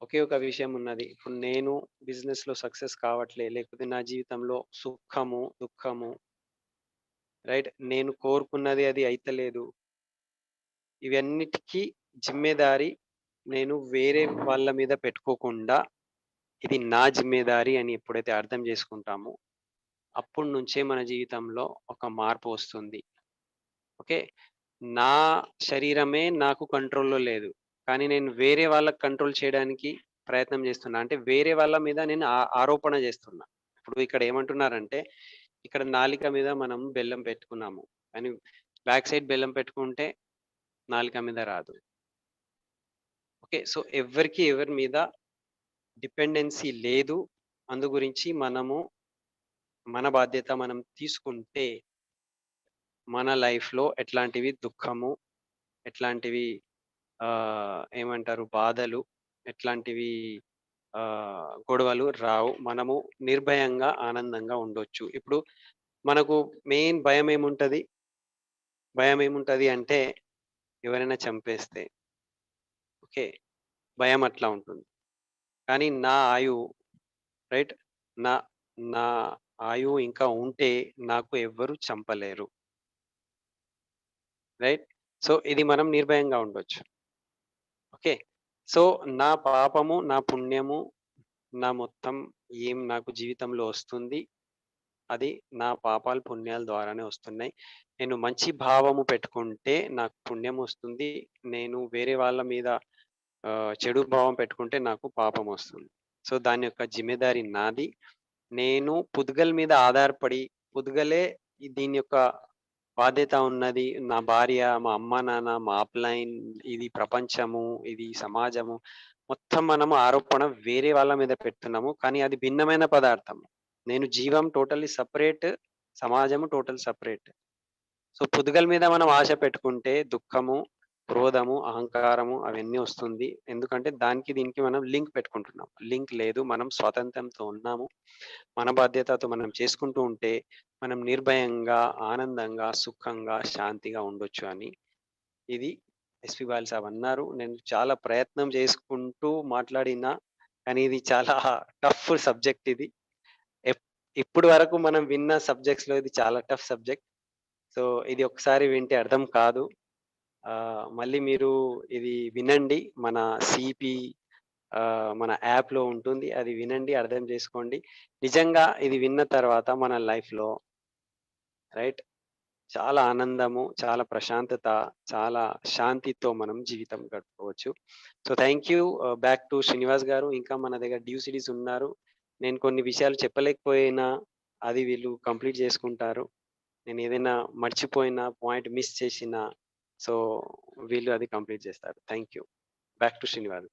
ఒకే ఒక విషయం ఉన్నది. ఇప్పుడు నేను బిజినెస్‌లో సక్సెస్ కావట్లే, లేకపోతే నా జీవితంలో సుఖము, దుఃఖము రైట్. నేను కోరుకున్నది అది అయితలేదు. ఇవన్నిటికి జిమ్మెదారి నేను వేరే వాళ్ళ మీద పెట్టుకోకుండా, ఇది నా జిమ్మెదారి అని ఎప్పుడైతే అర్థం చేసుకుంటామో, అప్పటి నుంచే మన జీవితంలో ఒక మార్పు వస్తుంది. ఓకే. నా శరీరమే నాకు కంట్రోల్‌లో లేదు. కానీ నేను వేరే వాళ్ళకి కంట్రోల్ చేయడానికి ప్రయత్నం చేస్తున్నా. అంటే వేరే వాళ్ళ మీద నేను ఆరోపణ చేస్తున్నా. ఇప్పుడు ఇక్కడ ఏమంటున్నారంటే, ఇక్కడ నాలిక మీద మనం బెల్లం పెట్టుకున్నాము. కానీ బ్యాక్ సైడ్ బెల్లం పెట్టుకుంటే నాలిక మీద రాదు. ఓకే. సో, ఎవ్వరికీ ఎవరి మీద డిపెండెన్సీ లేదు. అందు గురించి మనము మన బాధ్యత మనం తీసుకుంటే, మన లైఫ్‌లో ఎట్లాంటివి దుఃఖము, ఎట్లాంటివి ఏమంటారు బాధలు, ఎట్లాంటివి గొడవలు రావు. మనము నిర్భయంగా, ఆనందంగా ఉండొచ్చు. ఇప్పుడు మనకు మెయిన్ భయమేముంటది అంటే ఎవరైనా చంపేస్తే. ఓకే. భయం అట్లా ఉంటుంది. కానీ నా ఆయువు రైట్. నా నా ఆయువు ఇంకా ఉంటే నాకు ఎవ్వరు చంపలేరు. రైట్. సో, ఇది మనం నిర్భయంగా ఉండొచ్చు. ఓకే. సో, నా పాపము, నా పుణ్యము, నా మొత్తం ఏం నాకు జీవితంలో వస్తుంది, అది నా పాపాలు, పుణ్యాల ద్వారానే వస్తున్నాయి. నేను మంచి భావము పెట్టుకుంటే నాకు పుణ్యమొస్తుంది. నేను వేరే వాళ్ళ మీద చెడు భావం పెట్టుకుంటే నాకు పాపమొస్తుంది. సో, దాని యొక్క జిమ్మెదారి నాది. నేను పొద్దుగల మీద ఆధారపడి, పొద్దుగలే దీని యొక్క బాధ్యత ఉన్నది. నా భార్య, మా అమ్మ-నాన్న, మా అప్‌లైన్, ఇది ప్రపంచము, ఇది సమాజము, మొత్తం మనము ఆరోపణ వేరే వాళ్ళ మీద పెడుతున్నాము. కానీ అది భిన్నమైన పదార్థం. నేను జీవం టోటల్లీ సెపరేట్, సమాజము టోటల్ సెపరేట్. సో, పొద్దుగల మీద మనం ఆశ పెట్టుకుంటే దుఃఖము, క్రోధము, అహంకారము అవన్నీ వస్తుంది. ఎందుకంటే దానికి దీనికి మనం లింక్ పెట్టుకుంటున్నాం. లింక్ లేదు. మనం స్వాతంత్ర్యంతో ఉన్నాము. మన బాధ్యతతో మనం చేసుకుంటూ ఉంటే, మనం నిర్భయంగా, ఆనందంగా, సుఖంగా, శాంతిగా ఉండొచ్చు అని ఇది ఎస్‌పి బాలు సాబ్ అన్నారు. నేను చాలా ప్రయత్నం చేసుకుంటూ మాట్లాడినా, కానీ ఇది చాలా టఫ్ సబ్జెక్ట్ ఇది. ఎప్ ఇప్పటి వరకు మనం విన్న సబ్జెక్ట్స్‌లో ఇది చాలా టఫ్ సబ్జెక్ట్. సో, ఇది ఒకసారి వింటే అర్థం కాదు. మళ్ళీ మీరు ఇది వినండి. మన సీపీ మన యాప్‌లో ఉంటుంది. అది వినండి, అర్థం చేసుకోండి. నిజంగా ఇది విన్న తర్వాత మన లైఫ్‌లో రైట్ చాలా ఆనందము, చాలా ప్రశాంతత, చాలా శాంతితో మనం జీవితం గడపవచ్చు. So, thank you. Back to Srinivas గారు. ఇంకా మన దగ్గర డ్యూ సిటీస్ ఉన్నారు. నేను కొన్ని విషయాలు చెప్పలేకపోయినా అది వీళ్ళు కంప్లీట్ చేసుకుంటారు. నేనేదైనా మర్చిపోయినా, పాయింట్ మిస్ చేసినా సో, వీళ్ళు అది కంప్లీట్ చేస్తారు. Thank you. Back to Srinivas.